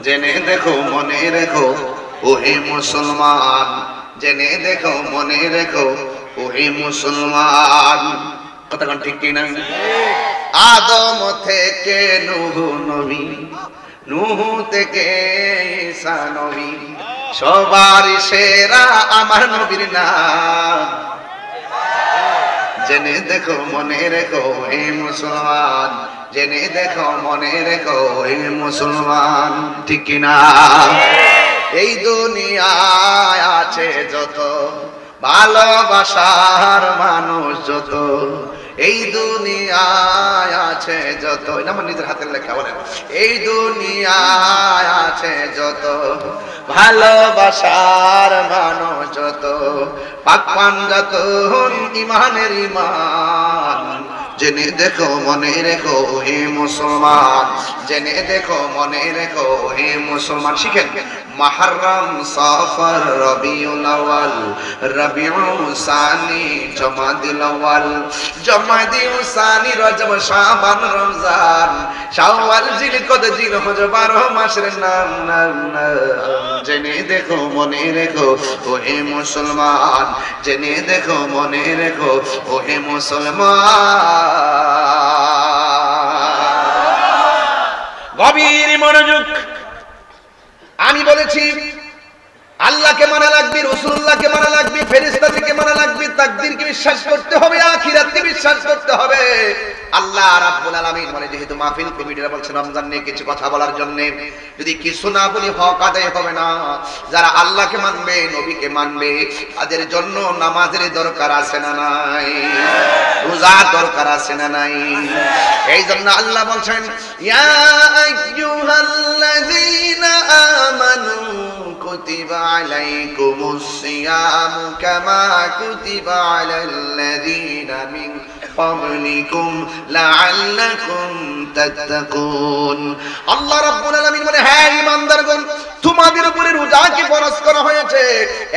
জেনে দেখো মনে রেখো ওহে মুসলমান, জেনে দেখো মনে রেখো ওহে মুসলমান। কথা কোন ঠিক কিনা? আদম থেকে নূহ নবী, নূহ থেকে ঈসা নবী, সবার সেরা আমার নবীর নাম। জেনে দেখো মনে রেখো হে মুসলমান, জেনে দেখো মনে রেখো হে মুসলমান। ঠিক কিনা? এই দুনিয়ায় আছে যত ভালোবাসার মানুষ, যত এই দুনিয়ায় আছে যত, এটা আমার নিজের হাতের লেখা, বলেন এই দুনিয়ায় আছে যত ভালোবাসার মানুষ, যত পাক পাঞ্জাতন ইমানের ইমান। জেনে দেখো মনে রেখো হে মুসলমান, জেনে দেখো মনে রেখো হে মুসলমান। শিখেন মুহররম, সফর, রবিউল আউয়াল, রবিউল সানি, জামাদিল আউয়াল, জামাদিল সানি, রজব, শাবান, রমজান, শাওয়াল, জিলকদ, জিলহজ, 12 মাসের নাম। জেনে দেখো মনে রেখো হে মুসলমান, জেনে দেখো মনে রেখো হে মুসলমান। গভীর মনোযোগ। আমি বলেছি আল্লাহকে মানা লাগবে, রাসূলুল্লাহকে মানা লাগবে, ফেরেশতাদেরকে মানা লাগবে, তাকদীরকে বিশ্বাস করতে হবে, আখিরাতকে বিশ্বাস করতে হবে। আল্লাহ রাব্বুল আলামিন মানে যেহেতু মাহফিল কমিটিরা বলছে রমজান নিয়ে কিছু কথা বলার জন্য, যদি কিছু না বলি হক আদায় হবে না। যারা আল্লাহকে মানবে, নবীকে মানবে, তাদের জন্য নামাজের দরকার আছে না নাই? রোজার দরকার আছে না নাই? এই জন্য আল্লাহ বলছেন ইয়া আইয়ুহাল্লাযীনা আমানু কুতিবা আলাইকুমুস সিয়ামু কামা কুতিবা আলাল্লাযীনা মিন ক্বাবলিকুম লাআল্লাকুম তাত্তাকুন। আল্লাহ রাব্বুল আলামিন বলে, হ্যাঁ ঈমানদারগণ, তোমাদের উপরে রোজাকে ফরজ করা হয়েছে।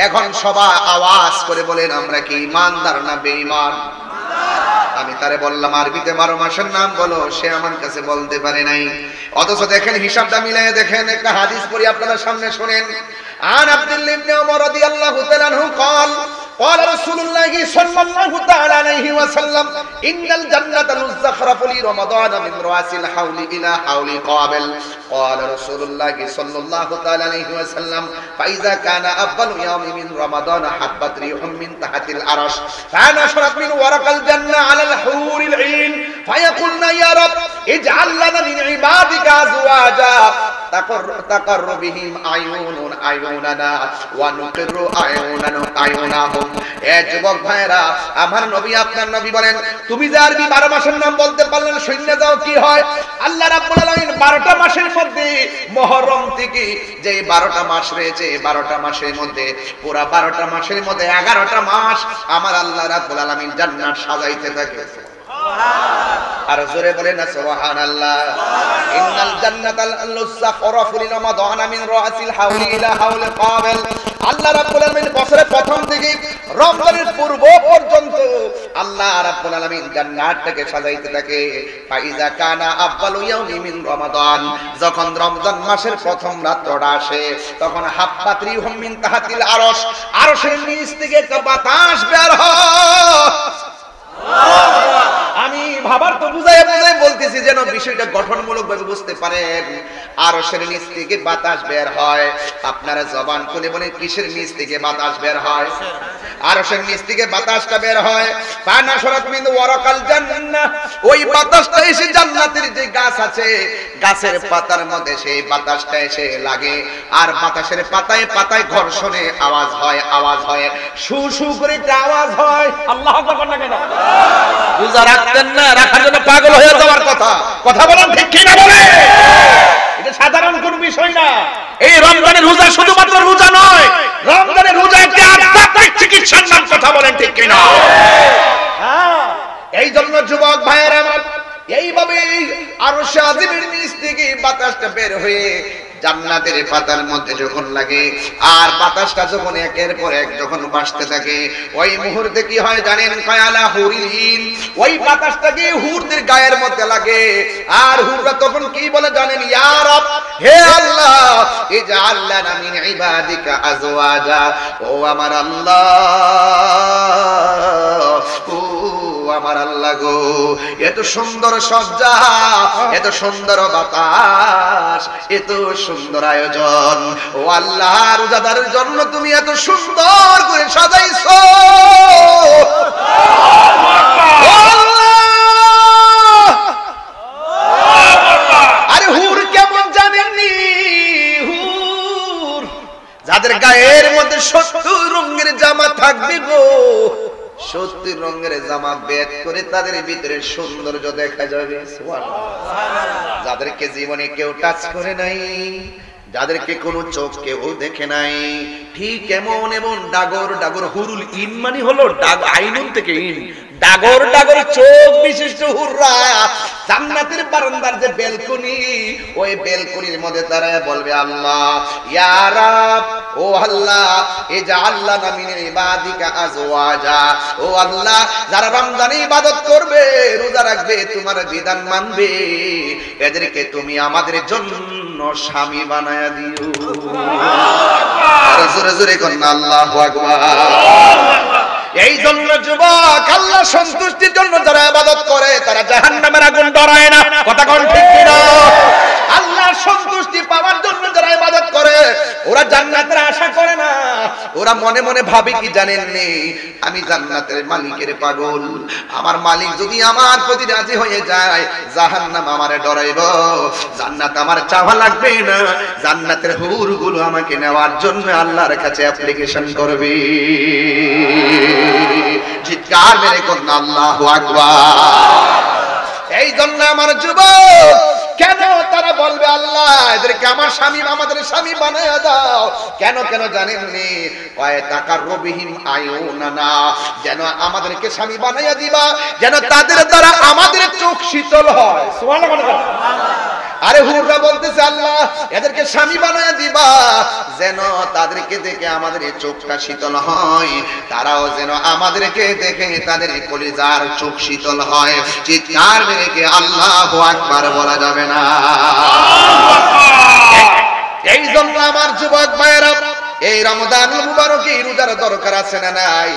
এখন সবাই আওয়াজ করে বলেন, আমরা কি ঈমানদার না বেঈমান? আমি তারে বললাম আরবিতে 12 মাসের নাম বলো, সে আমার কাছে বলতে পারে নাই। অথচ দেখেন হিসাবটা মিলায়ে দেখেন, একটা হাদিস পড়ি আপনাদের সামনে শুনেন। আন আব্দুল্লাহ ইবনে ওমর রাদিয়াল্লাহু তাআলা আনহু قال قال رسول الله صلى الله تعالى عليه وسلم ان الجنه تزخرف لرمضان من راس الحول الى حول قابل. قال رسول الله صلى الله تعالى عليه وسلم فاذا كان اول يوم من رمضان حبت ريح من تحت العرش فنشرت من ورق الجنه على الحور العين فيقولن يا رب اجعل لنا من عبادك ازواجا تقر بهم عيوننا ونقر عيونهم. এ যুবক ভাইরা, আমার নবী আপনার নবী বলেন, তুমি যে আরবি 12 মাসের নাম বলতে পারলে না, শূন্য যাও কি হয়? আল্লাহ রাব্বুল আলামিন 12টা মাসের মধ্যে মুহররম থেকে যে 12টা মাস রয়েছে, 12টা মাসের মধ্যে পুরা 12টা মাসের মধ্যে 11টা মাস আমার আল্লাহ রাব্বুল আলামিন জান্নাত সাজাইতে থাকে। আর জোরে বলেন না সুবহানাল্লাহ। ইন্নাল জান্নাতাল লুসাফরাফু লিরমাদান মিন রাসিল হাওলি ইলা হাওলি কাবিল। আল্লাহ রাব্বুল আলামিন বছরের প্রথম থেকে রমজানের পূর্ব পর্যন্ত আল্লাহ রাব্বুল আলামিন জান্নাতটাকে সাজাইতে থাকে। ফাইজা কানা আউয়ালু ইয়াউমি মিন রমাদান, যখন রমজান মাসের প্রথম রাতটা আসে তখন হাব্বাত রিহুম মিন তাহাতিল আরশ, আরশের নিচ থেকে একটা বাতাস বের হয়। আমি ভাবার তো বুঝাই বলতেছি যেন বিষয়টা গঠনমূলক ভাবে বুঝতে পারেন। আরশের নিচ থেকে বাতাস বের হয়। আপনারা জবান খুলে বলেন কিসের নিচ থেকে বাতাস বের হয়? আরশের নিচ থেকে বাতাসটা বের হয়। ফানাশরাত মিন ওয়ারাকাল জান্নাহ, ওই বাতাসটা এসে জান্নাতের যে গাছ আছে গাছের পাতার মধ্যে সেই বাতাসটা এসে লাগে। আর বাতাসের পাতায় পাতায় ঘর্ষণে আওয়াজ হয়, আওয়াজ হয়, শু শু করে একটা আওয়াজ হয়। আল্লাহু আকবার না কেন? রোজা রাখতেন না, রাখার জন্য পাগল হয়ে যাওয়ার কথা। কথা বলেন ঠিক কি না বলে? এটা সাধারণ কোন বিষয় না। এই রমজানের রোজা শুধুমাত্র রোজা নয়, রমজানের রোজা একটি আধ্যাত্মিক চিকিৎসার নাম। কথা বলেন ঠিক কি না? হ্যাঁ, এই জন্য যুবক ভাইয়েরা আমার, এইভাবে আরশে আজিমের নিচ থেকে বাতাসটা বের হয়ে জান্নাতের পাতার মধ্যে যখন লাগে আর বাতাসটা যখন একের পর এক যখন বাসতে থাকে, ওই মুহূর্তে কি হয় জানেন? কায়ালা হুরিন, ওই বাতাসটা গিয়ে হুরদের গায়ের মধ্যে লাগে। আর হুররা তখন কি বলে জানেন? ইয়া রব, হে আল্লাহ, ইজআল লানা মিন ইবাদিকা আজওয়াজা, ও আমার আল্লাহ, ও আমার আল্লাহ গো, এত সুন্দর সজ্জা, এত সুন্দর বাতাস, এত সুন্দর আয়োজন, ও আল্লাহ, রোজাদারের জন্য তুমি এত সুন্দর করে সাজাইছো। আরে হুর কেমন জানেননি? হুর যাদের গায়ের মধ্যে 70 রঙের জামা থাকবে গো, 70 রঙের জামা বেদ করে তাদের ভিতরে সৌন্দর্য দেখা যাবে। সুবহানাল্লাহ। যাদেরকে জীবনে কেউ টাচ করে নাই, যাদেরকে কোনো চোখ কেউ দেখে নাই, ঠিক এমন এমন ডাগর ডাগর হুরুল ইন মানে হলো আইনুন থেকে ইন, ডাগর ডাগর চোখ বিশিষ্ট হুররা জান্নাতের বারান্দার যে বেলকনি, ওই বেলকনির মধ্যে দাঁড়ায় বলবে আল্লাহ, ইয়া রাব, ও আল্লাহ, ইজআল লানা মিন ইবাদিকা আজওয়াজা, ও আল্লাহ, যারা রমজানে ইবাদত করবে, রোজা রাখবে, তোমার বিধান মানবে, এদেরকে তুমি আমাদের জন্য স্বামী বানায়া দিও। আর জোরে জোরে কোন আল্লাহু আকবার। এই জন্য যুবক, আল্লাহ সন্তুষ্টির জন্য যারা ইবাদত করে তারা জাহান্নামের আগুন ডরায় না। কথা কোন ঠিক কি না? আল্লাহ সন্তুষ্টি পাওয়ার জন্য যারা ইবাদত করে ওরা জান্নাতের আশা করে না। ওরা মনে মনে ভাবে কি জানেননি? আমি জান্নাতের মালিকের পাগল, আমার মালিক যদি আমার প্রতি রাজি হয়ে যায় জাহান্নাম আমারে ডরাইব, জান্নাত আমার চাওয়া লাগবে না, জান্নাতের হুরগুলো আমাকে নেওয়ার জন্য আল্লাহর কাছে অ্যাপ্লিকেশন করবে। চিৎকার মেরে কোন আল্লাহু আকবার। এই জন্য আমার যুবক, কেন তারা বলবে আল্লাহ এদেরকে আমার স্বামী, আমাদের স্বামী বানায়া দাও? কেন কেন জানেননি? কয় তাকাররুবিহিম আয়ুনানা, যেন আমাদেরকে স্বামী বানায়া দিবা, যেন তাদের দ্বারা আমাদের চোখ শীতল হয়। সুবহানাল্লাহ। আরে হুররা বলতেছে আল্লাহ এদেরকে স্বামী বানায়া দিবা, যেন তাদেরকে দেখে আমাদের চোখটা শীতল হয়, তারাও যেন আমাদেরকে দেখে তাদের কলিজার চোখ শীতল হয়। চিৎকার মেরে কে আল্লাহু আকবার বলা যাবে না? এই জন্য আমার যুবক ভাইয়েরা, এই রমজানুল মুবারকে রোজার দরকার আছে না নাই?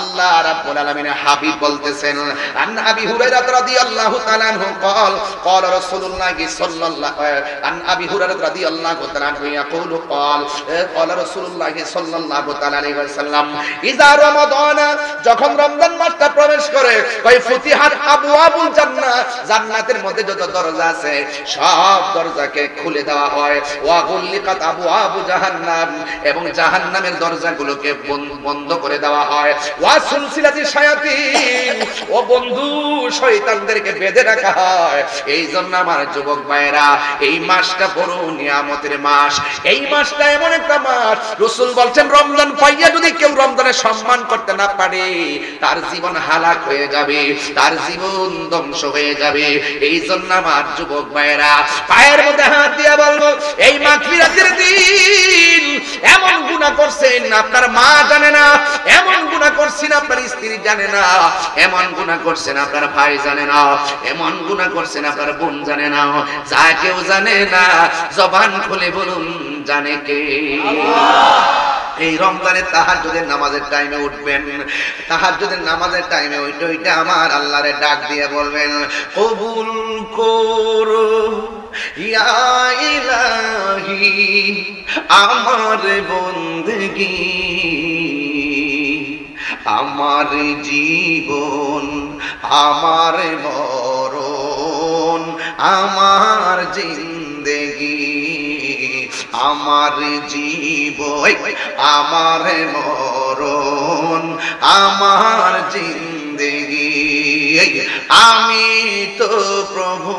আল্লাহ রাব্বুল আলামিনের হাবিব বলতেছেন, আন আবি হুরায়রা রাদিয়াল্লাহু তাআলা আনহু قال قال رسول الله صلى الله عن ابي هريره رضي الله تعالى عنه يقول قال رسول الله صلى الله تعالى عليه وسلم اذا رمضان, যখন রমজান মাসটা প্রবেশ করে, কয় ফুতিহাত আবওয়াবুল জান্নাহ, জান্নাতের মধ্যে যত দরজা আছে সব দরজাকে খুলে দেওয়া হয়, ওয়া গুলিকাত আবওয়াবু জাহান্নাম, এবং এবং জাহান্নামের দরজাগুলোকে বন্ধ করে দেওয়া হয়। ওয়া সুলসিলাতি শায়াতিন, ও বন্ধু শয়তানদেরকে বেঁধে রাখা হয়। এই জন্য আমার যুবক ভাইরা, এই মাসটা বড় নিয়ামতের মাস। এই মাসটা এমন একটা মাস, রাসূল বলছেন রমজান পাইয়া যদি কেউ রমজানের সম্মান করতে না পারে, তার জীবন হালাক হয়ে যাবে, তার জীবন ধ্বংস হয়ে যাবে। এই জন্য আমার যুবক ভাইরা, পায়ের মধ্যে হাত দিয়ে বলবো, এই মাগফিরাতের দিন এমন গুনাহ করছেন আপনার মা জানে না, এমন গুনাহ করছেন আপনার স্ত্রী জানে না, এমন গুনাহ করছেন আপনার ভাই জানে না, এমন গুনাহ করছেন আপনার বোন জানে না, যা কেউ জানে না জবান খুলে বলুন জানে কে? এই রমজানের তাহাজ্জুদের নামাজের টাইমে উঠবেন, তাহাজ্জুদের নামাজের টাইমে ওইটা আমার আল্লাহরে ডাক দিয়ে বলবেন, কবুল করো ইয়া ইলাহি আমার বন্দেগী, আমার জীবন আমার মরণ আমার জিন্দেগি, আমার জীবন আমার মরণ আমার জিন্দেগি, আমি তো প্রভু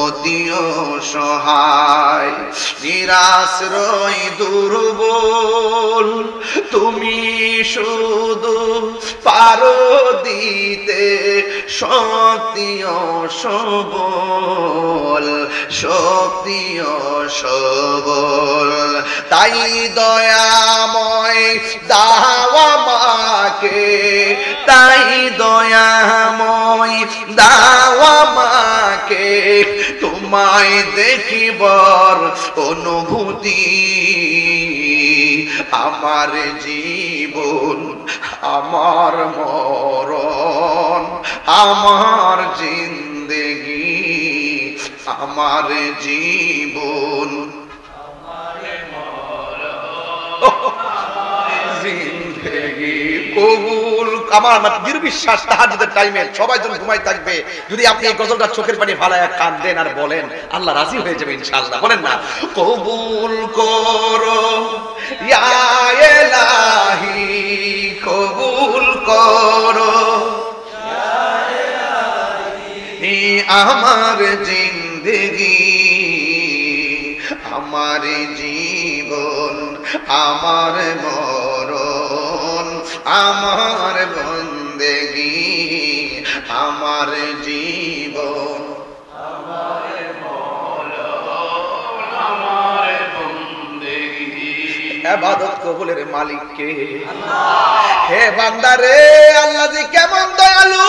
অতি অসহায়, নিরাশ্রয় দুর্বল, তুমি শুধু পারো দিতে শক্তি ও সবল, শক্তি ও সবল, তাই দয়াময় দাও আমাকে, তাই দয়াময় দাও আমাকে, তোমায় দেখিবার অনুভূতি, আমার জীবন আমার মরণ আমার জিন্দেগি, আমার জীবন আমার জিন্দেগি কবুল। আমার দৃঢ় বিশ্বাস তাহাজ্জুদের টাইমে সবাই যখন ঘুমাই থাকবে, যদি আপনি এই গজলটা চোখের পানি ফালায়া কাঁদেন আর বলেন, আল্লাহ রাজি হয়ে যাবে ইনশাআল্লাহ। বলেন না, কবুল করো ইয়া ইলাহি, কবুল করো ইয়া ইলাহি আমার জিন্দেগি, আমার জীবন আমার মরণ আমার বন্দেগি, আমার জীবন আমার মরণ আমার বন্দেগি। ইবাদত কবুলের মালিক কে? আল্লাহ। হে বান্দারে, আল্লাহ জি কেমন দয়ালু।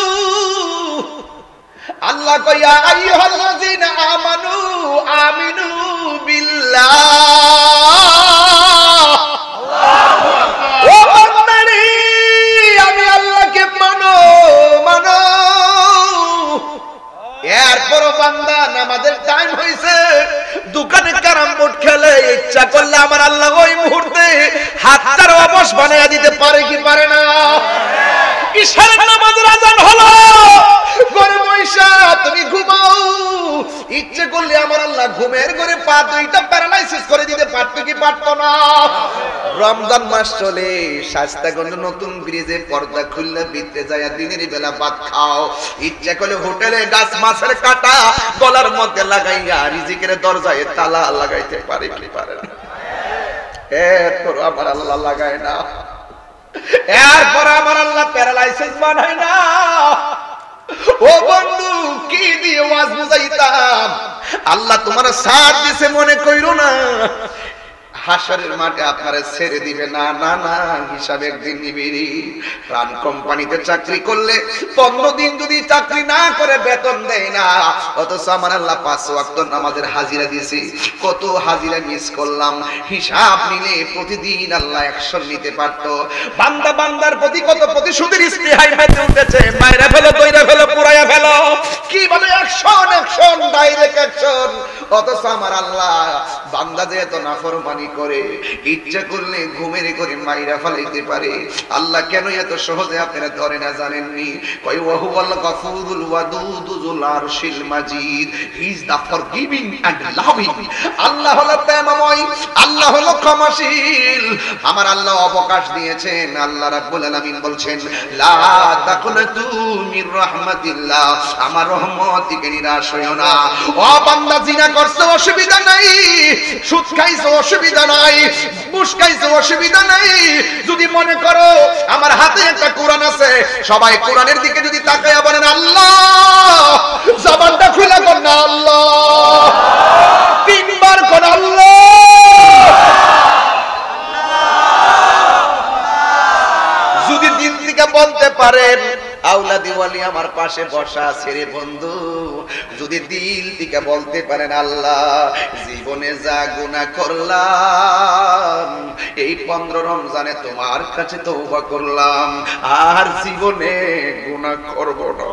আল্লাহ কইয়া আইয়ুহাল্লাযিনা আমানু আমিনু বিল্লাহ, আল্লাহু আকবার। ও বান্দারে, আমি আল্লাহকে মানো মানো। এরপর বান্দা নামাজের টাইম হইছে, দোকানে ক্যারাম বোর্ড খেলে, ইচ্ছা করলে আমার আল্লাহ ওই মুহূর্তে হাতটার অবশ বানাইয়া দিতে পারে কি পারে না? ইশারের নামাজের আযান হলো, ঘরে বইসা তুমি ঘুমাও, ইচ্ছে করলে আমার আল্লাহ ঘুমের ঘরে পা দুইটা প্যারালাইসিস করে দিতে পারতো কি পারতো না? রমজান মাস চলে, শাস্তাগঞ্জ নতুন ব্রিজে পর্দা খুললে ভিতরে যায় দিনের বেলা ভাত খাও, ইচ্ছে করলে হোটেলে গাছ মাছের কাটা গলার মধ্যে লাগাইয়া রিজিকের দরজায় তালা লাগাইতে পারে কি পারে না? এরপর আমার আল্লাহ লাগায় না, এরপর আমার আল্লাহ প্যারালাইসিস বানায় না। ও বন্ধু, কি দিয়ে ওয়াজ বুঝাইতাম? আল্লাহ তোমার সাথ দিছে মনে কইরো না, হাসরের মাঠে আপনারা ছেড়ে দিবে না, না না, হিসাব একদিন নিবিড়ি। প্রাণ কোম্পানিতে চাকরি করলে 15 দিন যদি চাকরি না করে বেতন দেয় না, অথচ আমার আল্লাহ 5 ওয়াক্ত নামাজের হাজিরা দিয়েছি, কত হাজিরা মিস করলাম। হিসাব নিলে প্রতিদিন আল্লাহ অ্যাকশন নিতে পারতো। বান্দা বান্দার প্রতি কত প্রতিশোধের স্পৃহায় মেতে উঠেছে, মাইরা ফেলো, কইরা ফেলো, পুরাইয়া ফেলো। কিভাবে অ্যাকশন অ্যাকশন, ডাইরেক্ট অ্যাকশন। অথচ আমার আল্লাহ বান্দা যে এত নাফরমানি করে, ইচ্ছা করলে ঘুমের করে মাইরা ফেলাইতে পারে। আল্লাহ কেন এত সহজে আপনারা ধরে না জানেননি? কয় ওয়া হুয়াল গাফুরুল ওয়াদুদু যুল আরশিল মাজিদ, he is the forgiving and loving. আল্লাহ হলো প্রেমময়, আল্লাহ হলো ক্ষমাশীল। আমার আল্লাহ অবকাশ দিয়েছেন। আল্লাহ রাব্বুল আলামিন বলছেন লা তাকুনাতু মির রাহমাতিল্লাহ, আমার রহমত থেকে নিরাশ হইও না। ও বান্দা, জিনা করছো অসুবিধা নাই, সুদ খাইছো অসুবিধা নাই, ঘুষ খাইছো অসুবিধা নাই। যদি মনে করো আমার হাতে একটা কোরআন আছে, সবাই কোরআনের দিকে যদি তাকায়া বলেন আল্লাহ, জবানটা খুলে কোন না আল্লাহ, তিনবার কোন আল্লাহ। যদি দিল থেকে বলতে পারেন আউলাদি ওয়ালি আমার পাশে বসা আছে রে বন্ধু, যদি দিল থেকে বলতে পারেন আল্লাহ জীবনে যা গুনাহ করলাম এই 15 রমজানে তোমার কাছে তওবা করলাম, আর জীবনে গুনাহ করব না।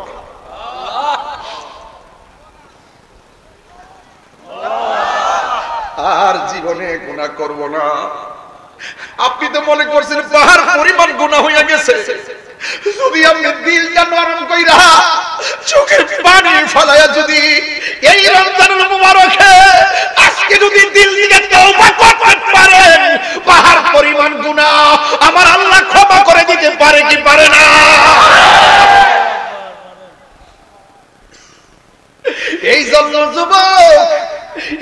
আর জীবনে গুনাহ করব না। আপনি তো মনে করছেন পাহাড় পরিমাণ গুনাহ হয়ে গেছে। যদি আপনি দিলটা নরম কইরা চোখের পানি ফলায়া যদি এই রমজানুল মুবারকে আজকে যদি দিল থেকে তওবা করতে পারেন, পাহাড় পরিমাণ গুনাহ আমার আল্লাহ ক্ষমা করে দিতে পারে কি পারে না? এই জন্য যুবক,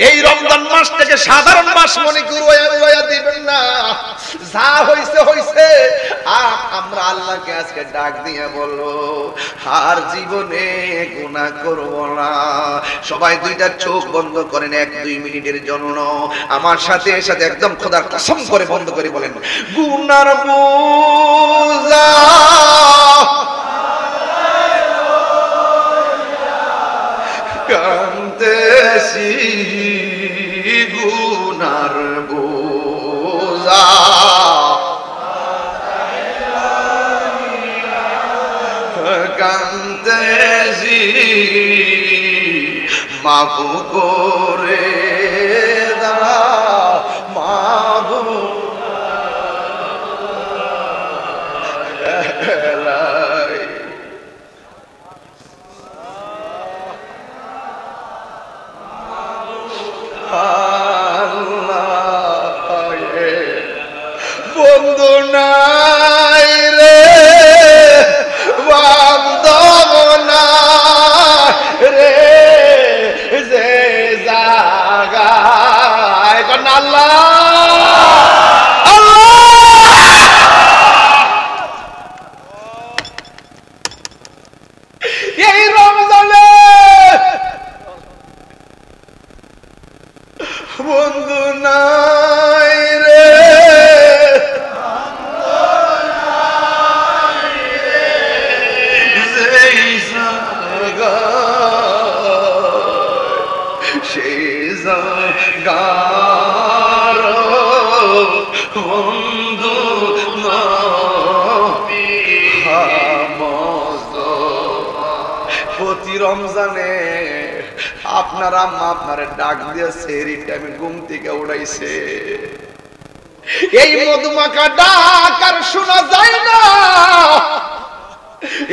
এই রমজান মাসটাকে সাধারণ মাস মনে করে দিবেন না। যা হইছে হইছে, আমরা আল্লাহকে আজকে ডাক দিয়ে বলবো আর জীবনে গুনাহ করব না। সবাই দুইটা চোখ বন্ধ করেন 1-2 মিনিটের জন্য, আমার সাথে সাথে একদম খোদার কসম করে বন্ধ করে বলেন গুনার বোঝা কান্তেছি, গুনার বোঝা কান্তেছি, মাফ করে দাও মাফ। বন্ধু নাই রে, বান্ধব নাই রে, যে জাগায় কোন আল্লাহ এই রমজানে বন্ধু নাই রে, সেই জাগার বন্ধু প্রতি রমজানে আপনার আম্মা আপনারে ডাক দিয়ে সেহরির টাইমে ঘুম থেকে উড়াইছে। এই মধুমাখা ডাক আর শোনা যায় না।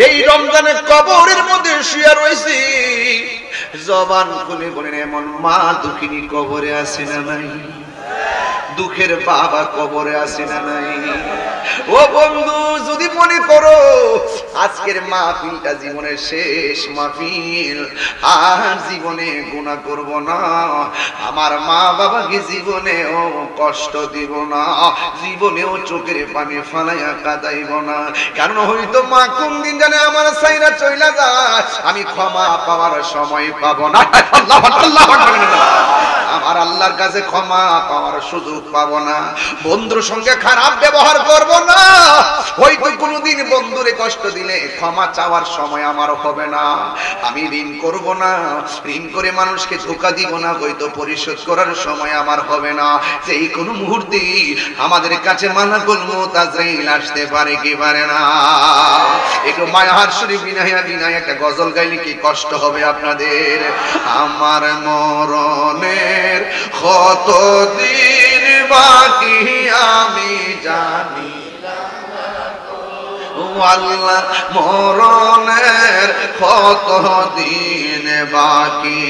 এই রমজানে কবরের মধ্যে শুয়ে রয়েছি, জবান খুলে বলেন এমন মা দুঃখিনী কবরে আছে না নাই, দুঃখের বাবা কবরে আছে না নাই। ও বন্ধু, যদি মনে করো আজকের মাহফিলটা জীবনের শেষ মাহফিল, আর জীবনে গুনাহ করব না, আমার মা বাবাকে জীবনেও কষ্ট দিব না, জীবনেও চোখের পানি ফালাইয়া কাঁদাইব না। কারণ হয়তো মা কোন দিন জানে আমার সাইরা চইলা যায়, আমি ক্ষমা পাওয়ার সময় পাবো না। আল্লাহু আকবার, আল্লাহু আকবার। আমার আল্লাহর কাছে ক্ষমা পাওয়ার সুযোগ পাবো না। বন্ধুর সঙ্গে খারাপ ব্যবহার করব না, হয়তো কোনোদিন বন্ধুরে কষ্ট দিলে ক্ষমা চাওয়ার সময় আমার হবে না। আমি ঋণ করব না, ঋণ করে মানুষকে ধোঁকা দিব না, হয়তো পরিশোধ করার সময় আমার হবে না। যেই কোনো মুহূর্তে আমাদের কাছে মালাকুল মউত আজরাইল আসতে পারে কি পারে না। একটু মায়াহার শরীফ বিনায়া বিনায় একটা গজল গাইলে কি কষ্ট হবে আপনাদের। আমার মরণের কতদিন বাকি আমি জানি আল্লাহ, মরণের কতদিন বাকি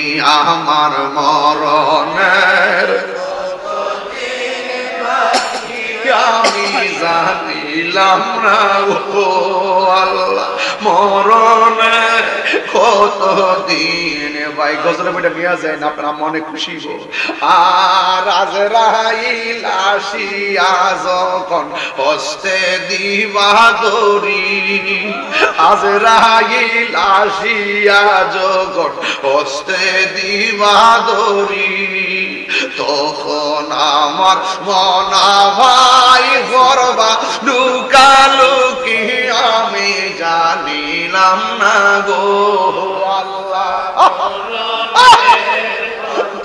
আমার মরণের আমি জানিলাম না ও আল্লাহ, মরণের কতদিন। ভাই গজলের বইটা নিয়ে যায় না, আপনারা মনে খুশি গো। আর আজরাইল আসিয়া যখন হস্তে দিবা দড়ি, আজরাইল আসিয়া যখন হস্তে দিবা দড়ি, তখন আমার মনা ভাই করবা লুকালুকি আমি জানিলাম না গো আল্লাহ,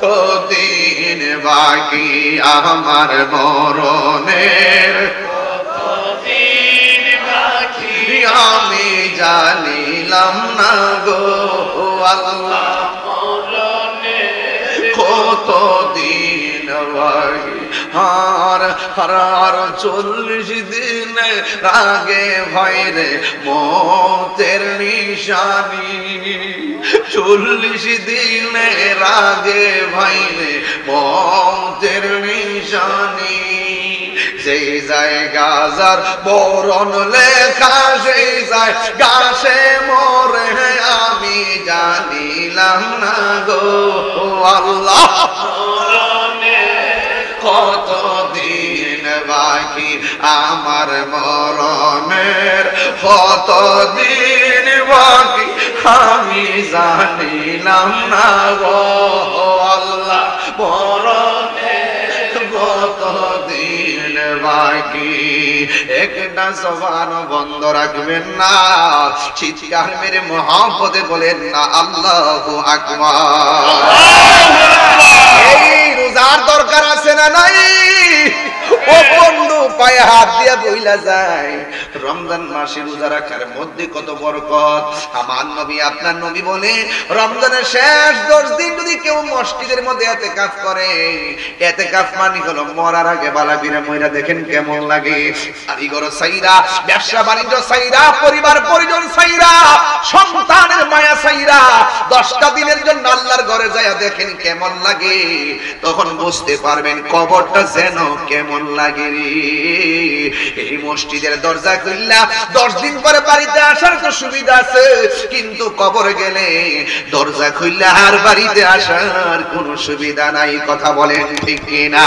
কতদিন বাকি আমার মরণের আমি জানিলাম না গো আল্লাহ, কতদিন বাকি। আর 40 দিন আগে ভাইরে মতের নিশানি, 40 দিনের আগে ভাইরে মতের নিশানি। যেই জায়গা যার বরণ লেখা সেই জায়গা সে মরে আমি জানিলাম না গো আল্লাহ, কতদিন বাকি আমার মরণের কতদিন বাকি আমি জানিলাম না গো আল্লাহ, মরণের কতদিন বাকি। একটা জবান বন্ধ রাখবেন না, চিৎকার মেরে মহব্বতে বলেন না আল্লাহু আকবার। এই রোজার দরকার আছে না নাই? ও বন্ধু পায়ে হাত দিয়ে বইলা যায়, রমজান মাসে রোজা রাখার মধ্যে কত বরকত। আমার নবী আপনার নবী বলে রমজানের শেষ 10 দিন যদি কেউ মসজিদের মধ্যে ইতিকাফ করে, ইতিকাফ মানে হলো মরার আগে বালা বিরা মইরা দেখেন কেমন লাগে। কারিগর সাইরা, ব্যবসা বাণিজ্য সাইরা, পরিবার পরিজন সাইরা, সন্তানের মায়া সাইরা 10টা দিনের জন্য আল্লাহর ঘরে যায় দেখেন কেমন লাগে। তখন বুঝতে পারবেন কবরটা যেন কেমন লাগে রে। এই মসজিদের দরজা খুললা 10 দিন পরে বাড়িতে আসার তো সুবিধা আছে, কিন্তু কবরে গেলে দরজা খুললা আর বাড়িতে আসার কোনো সুবিধা নাই। কথা বলেন ঠিক কিনা?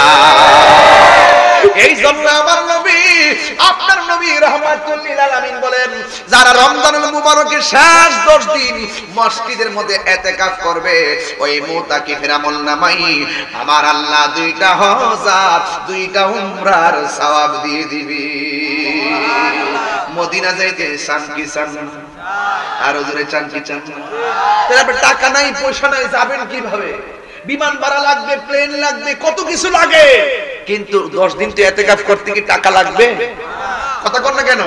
এই জন্য আমার নবী আপনার নবী রাহমাতুল লিল আলামিন বলেন, যারা রমজানুল মুবারকের শেষ 10 দিন মসজিদের মধ্যে ইতিকাফ করবে, ওই মুতাকিফের আমল নামাই আমার আল্লাহ 2টা হজ, 2টা উমরার সওয়াব দিয়ে দিবে। মদিনা যাইতে চান কি চান? আরো জোরে চান কি চান? তাহলে টাকা নাই পয়সা নাই, যাবেন কিভাবে? বিমান ভাড়া লাগবে, প্লেন লাগবে, কত কিছু লাগে, কিন্তু 10 দিন তো ইতিকাফ করতে কি টাকা লাগবে? কথা কর না কেন?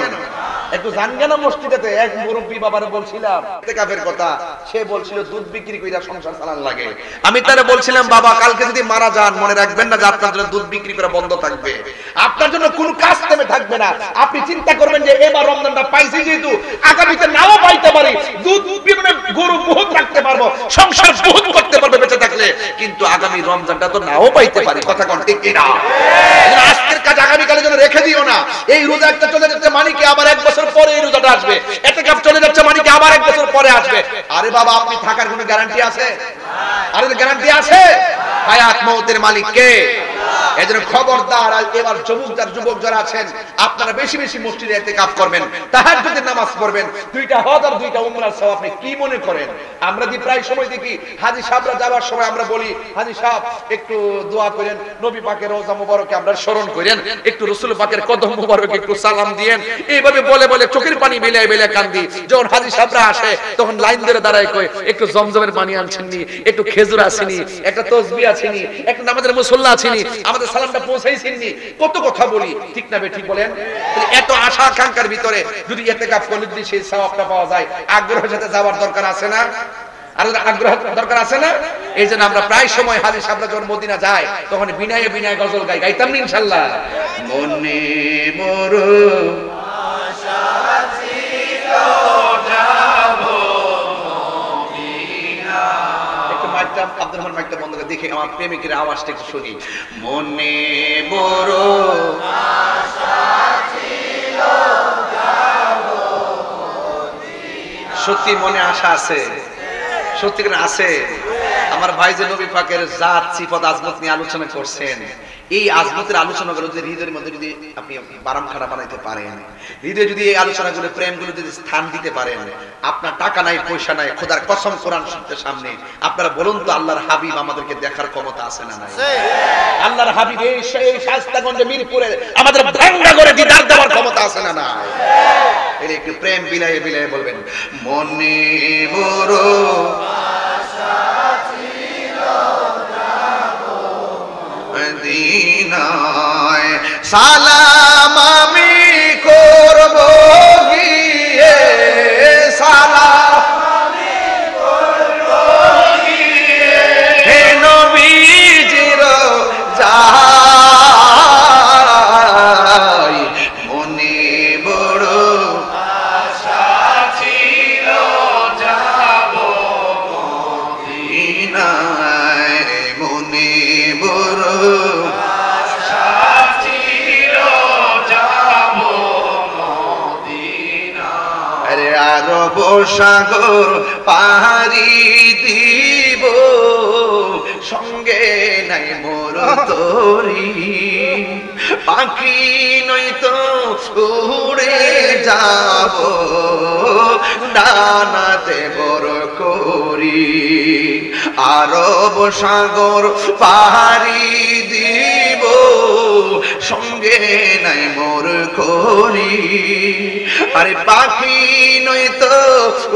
একটু জান কেন মসজিদেতে এক মুরব্বি বাবারে বলছিলাম ইতিকাফের কথা, সে বলছিল দুধ বিক্রি কইরা সংসার চালান লাগে। আমি তারে বলছিলাম, বাবা কালকে যদি মারা যান মনে রাখবেন না যে আপনার জন্য দুধ বিক্রি করা বন্ধ থাকবে, আপনার জন্য কোনো কাজ তেমে থাকবে না। আপনি চিন্তা করবেন যে এবার রমজানটা পাইছি, যেহেতু আগামীতে নাও পাইতে পারি, দুধ মানে গরু বহুত রাখতে পারবো, সংসার বহুত করতে পারবে বেঁচে থাকলে, কিন্তু আগামী রমজানটা তো নাও পাইতে পারি। কথা কোন ঠিক কিনা? আজকের কাজ আগামী কালের জন্য রেখে দিও না। এই রোজা একটা চলে যাচ্ছে মানে কি আবার 1 বছর পরে এই রোজাটা আসবে, ইতিকাফ চলে যাচ্ছে মানে কি আবার 1 বছর পরে আসবে। আরে বাবা আপনি থাকার কোনো গ্যারান্টি আছে? আরে গ্যারান্টি আছে? হায়াত মউতের মালিক কে? এজন্য খবরদার, এবার যুবক যারা আছেন আপনারা বেশি বেশি মসজিদে ইতিকাফ করবেন, তাহাজ্জুদের নামাজ পড়বেন। 2টা হজ আর 2টা উমরার সওয়াব আপনি কি মনে করেন? আমরা যে প্রায় সময় দেখি হাজী সাহেবরা যাওয়ার সময় আমরা বলি, হাজী সাহেব একটু দোয়া করেন, নবী পাকের রওজা মুবারকে আমরা স্মরণ করেন, একটু রাসূল পাকের কদম মুবারকে একটু সালাম দিয়েন। এইভাবে বলে বলে চোখের পানি বেলায় বেলায় কান্দি। যখন হাজী সাহেবরা আসে তখন লাইন ধরে দাঁড়ায় কয়, একটু জমজমের পানি আনছেননি, একটু খেজুর আসেনি, একটা তসবিহ আসেনি, একটা নামাজের মুসল্লা আসেনি, আমাদের সালামটা পৌঁছাইছেননি, কত কথা বলি, ঠিক না ঠিক বলেন? এত আশা আকাঙ্ক্ষার ভিতরে যদি ইতিকাফ করলে যদি সেই সওয়াবটা পাওয়া যায়, আগ্রহের সাথে যাওয়ার দরকার আছে না? আর আগ্রহ দরকার আছে না? এই জন্য আমরা প্রায় সময় হাজী সাহেবরা যখন মদিনা যায় তখন বিনায়ে বিনায়ে গজল গাইতাম না ইনশাআল্লাহ। মনে মোর আশা ছিল যাব মদিনা। একটু মাইকটা আব্দুর রহমান মাইকটা বন্ধ করে দেখি আমার প্রেমিকের আওয়াজটা একটু শুনি। মনে মোর আশা ছিল যাব মদিনা। সত্যি মনে আশা আছে? সত্যি করে আছে? আমার ভাই যে নবী পাকের জাত সিফত আজমত নিয়ে আলোচনা করছেন, এই আজমতের আলোচনাগুলো যদি হৃদয়ের মধ্যে যদি আপনি বারাম খাড়া বানাইতে পারেন, হৃদয়ে যদি এই আলোচনাগুলো প্রেমগুলো যদি স্থান দিতে পারেন, আপনার টাকা নাই পয়সা নাই, খোদার কসম কোরআন শরীফের সামনে আপনারা বলুন তো আল্লাহর হাবিব আমাদেরকে দেখার ক্ষমতা আছে না নাই? আল্লাহর হাবিব এই শাস্তাগঞ্জে মিরপুরে আমাদের ভাঙ্গা করে দিদার দেওয়ার ক্ষমতা আছে না নাই? এই একটু প্রেম বিলায়ে বিলায়ে বলবেন, মনে মোর আশা ছিল যাব মদিনায়। সালাম আমি করব গিয়ে, সালাম আমি করব গিয়ে হে নবীজির যাই। মনে বড় আশা ছিল যাব মদিনায়। মনে বড় আশা ছিল যাব মদিনায়। আরে আরব সাগর পাহাড়ি দিব, সঙ্গে নাই মোর তরি। পাখি নয়তো উড়ে যাব ডানাতে বড় করি। আরব সাগর পাহাড়ি দিব, সঙ্গে নাই মোর করি। আরে পাখি নয়তো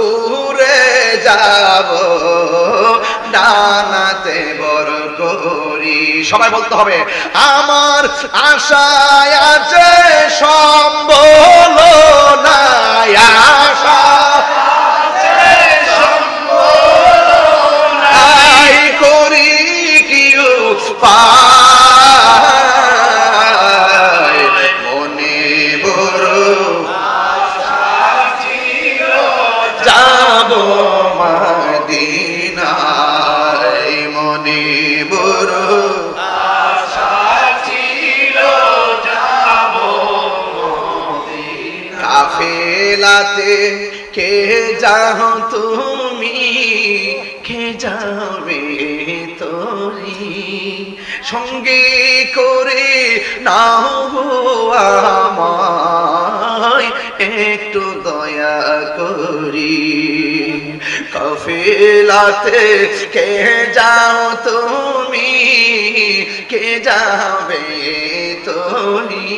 উড়ে যাব ডানাতে বড় করি। সবাই বলতে হবে, আমার আশায় আছে সম্বল নাই, আশা আছে সম্বল নাই, করি কি উপায়। মনে বড় আশা ছিল যাব মদিনায়। মনে বড় কাফেলাতে কে যাও তুমি, কে যাবে তোরি। সঙ্গে করে নাও আমায় একটু দয়া করি। কাফেলাতে কে যাও তুমি, কে যাবে তোরি।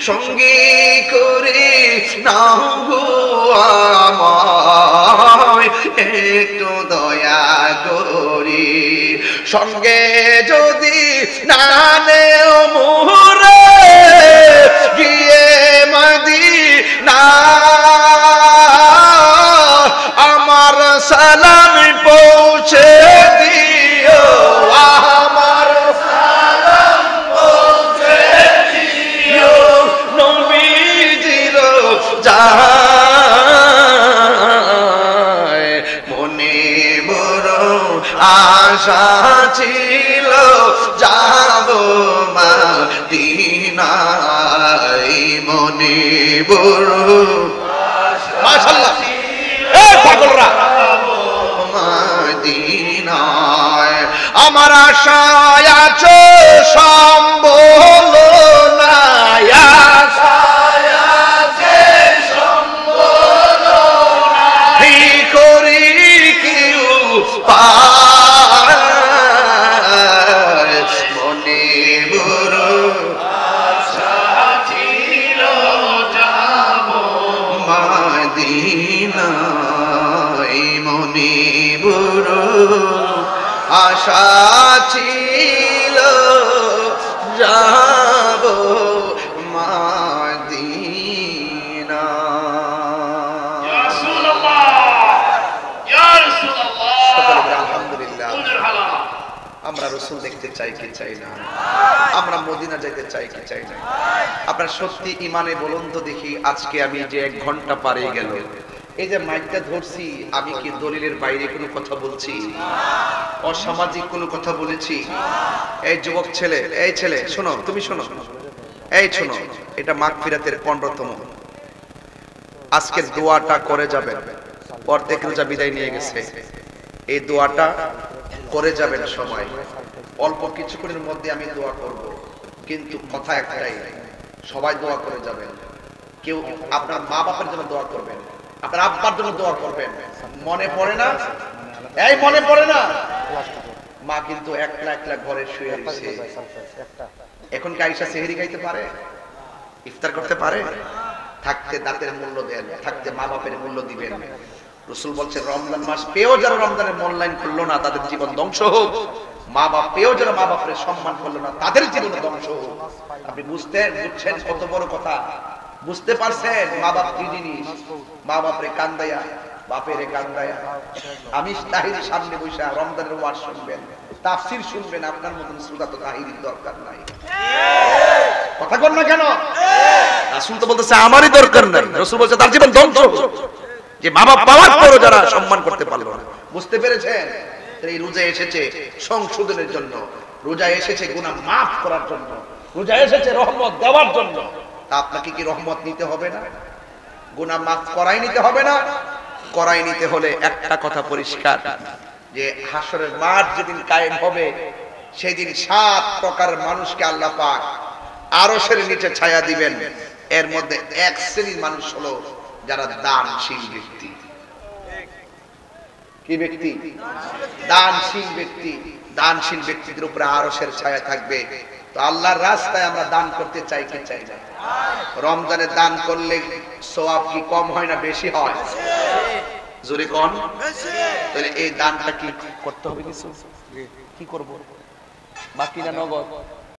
সঙ্গে করে নাও আমায় একটু দয়া করি। সঙ্গে যদি না নেও মোরে গিয়ে মদিনা, আমার সালাম পৌঁছে দিও, আমার সালাম পৌঁছে দিও নবীজির যায়। মনে বড় আশা ছিল যাব মদিনায়। মনে বড় মাশাআল্লাহ, এই পাগলরা মদিনায়। আমার আশায় আছে মনে বড় আশা ছিল যাব মদিনায় মনে বড় আশা ছিল যাব মদিনা ইয়া রাসূলুল্লাহ ইয়া রাসূলুল্লাহ সকলে বলি আলহামদুলিল্লাহ। উজুর হালা আমরা রাসূল দেখতে চাই কি চাই না? আমরা মদিনা যাইতে চাই কি চাই না? আপনারা সত্যি ইমানে বলুন তো দেখি, আজকে আমি যে 1 ঘন্টা পারে গেল, এই যে মাইকটা ধরছি, আমি কি দলিলের বাইরে কোনো কথা বলছি? অসামাজিক কোনো কথা বলেছি? এই যুবক ছেলে, এই ছেলে শোনো, তুমি শোনো, এই শোনো, এটা মাগফিরাতের 15তম। আজকের দোয়াটা করে যাবেন। অর্ধেক রোজা বিদায় নিয়ে গেছে, এই দোয়াটা করে যাবেন সবাই। অল্প কিছুক্ষণের মধ্যে আমি দোয়া করব, কিন্তু কথা একটাই, সবাই দোয়া করে যাবেন। কেউ আপনার মা বাবার জন্য দোয়া করবেন, আপনার আব্বার জন্য দোয়া করবেন। মনে পড়ে না? এই মনে পড়ে না? মা কিন্তু একলা একলা ঘরে শুয়ে রয়েছে। এখন কি আয়েশা সেহরি খাইতে পারে? ইফতার করতে পারে? থাকতে দাঁতের মূল্য দেন, থাকতে মা বাপের মূল্য দিবেন। রাসূল বলছেন রমজান মাস পেয়েও যারা রমজানের মূল্যায়ন করলো না, তাদের জীবন ধ্বংস হোক। মা বাপ পেয়েও যারা মা বাপের সম্মান করলো না, তাদের জীবন ধ্বংস হোক। আপনি বুঝছেন কত বড় কথা? বুঝতে পারছেন মা বাপ কি জিনিস? মা বাপরে কান্দায়া, বাপেরে কান্দায়া। আমি তাহির সামনে বসে রমজানের ওয়াজ শুনবেন, তাফসীর শুনবেন, আপনার মতন শ্রোতা তো তাহিরের দরকার নাই। কথা কর না কেন? রাসূল তো বলতেছে আমারই দরকার নাই। রাসূল বলছে তার জীবন ধ্বংস হোক, যে মা বাপ পাওয়ার পরও যারা সম্মান করতে পারলো না। বুঝতে পেরেছেন? এই রোজা এসেছে সংশোধনের জন্য, রোজা এসেছে গুনাহ মাফ করার জন্য, রোজা এসেছে রহমত দেওয়ার জন্য। তা আপনাকে কি রহমত নিতে হবে না? গুনাহ মাফ করাই নিতে হবে না? করাই নিতে হলে একটা কথা পরিষ্কার, যে হাসরের মাঠ যেদিন কায়েম হবে, সেদিন 7 প্রকার মানুষকে আল্লাহ পাক আরশের নিচে ছায়া দিবেন। এর মধ্যে 1 শ্রেণীর মানুষ হলো যারা দানশীল ব্যক্তি। কি ব্যক্তি? দানশীল ব্যক্তি। দানশীল ব্যক্তিদের উপরে আরশের ছায়া থাকবে। তো আল্লাহর রাস্তায় আমরা দান করতে চাই কি চাই না? রমজানে দান করলে সওয়াব কি কম হয় না বেশি হয়? জোরে কোন? তাহলে এই দানটা কি করতে হবে? কিছু কি করব? বাকি না নগদ?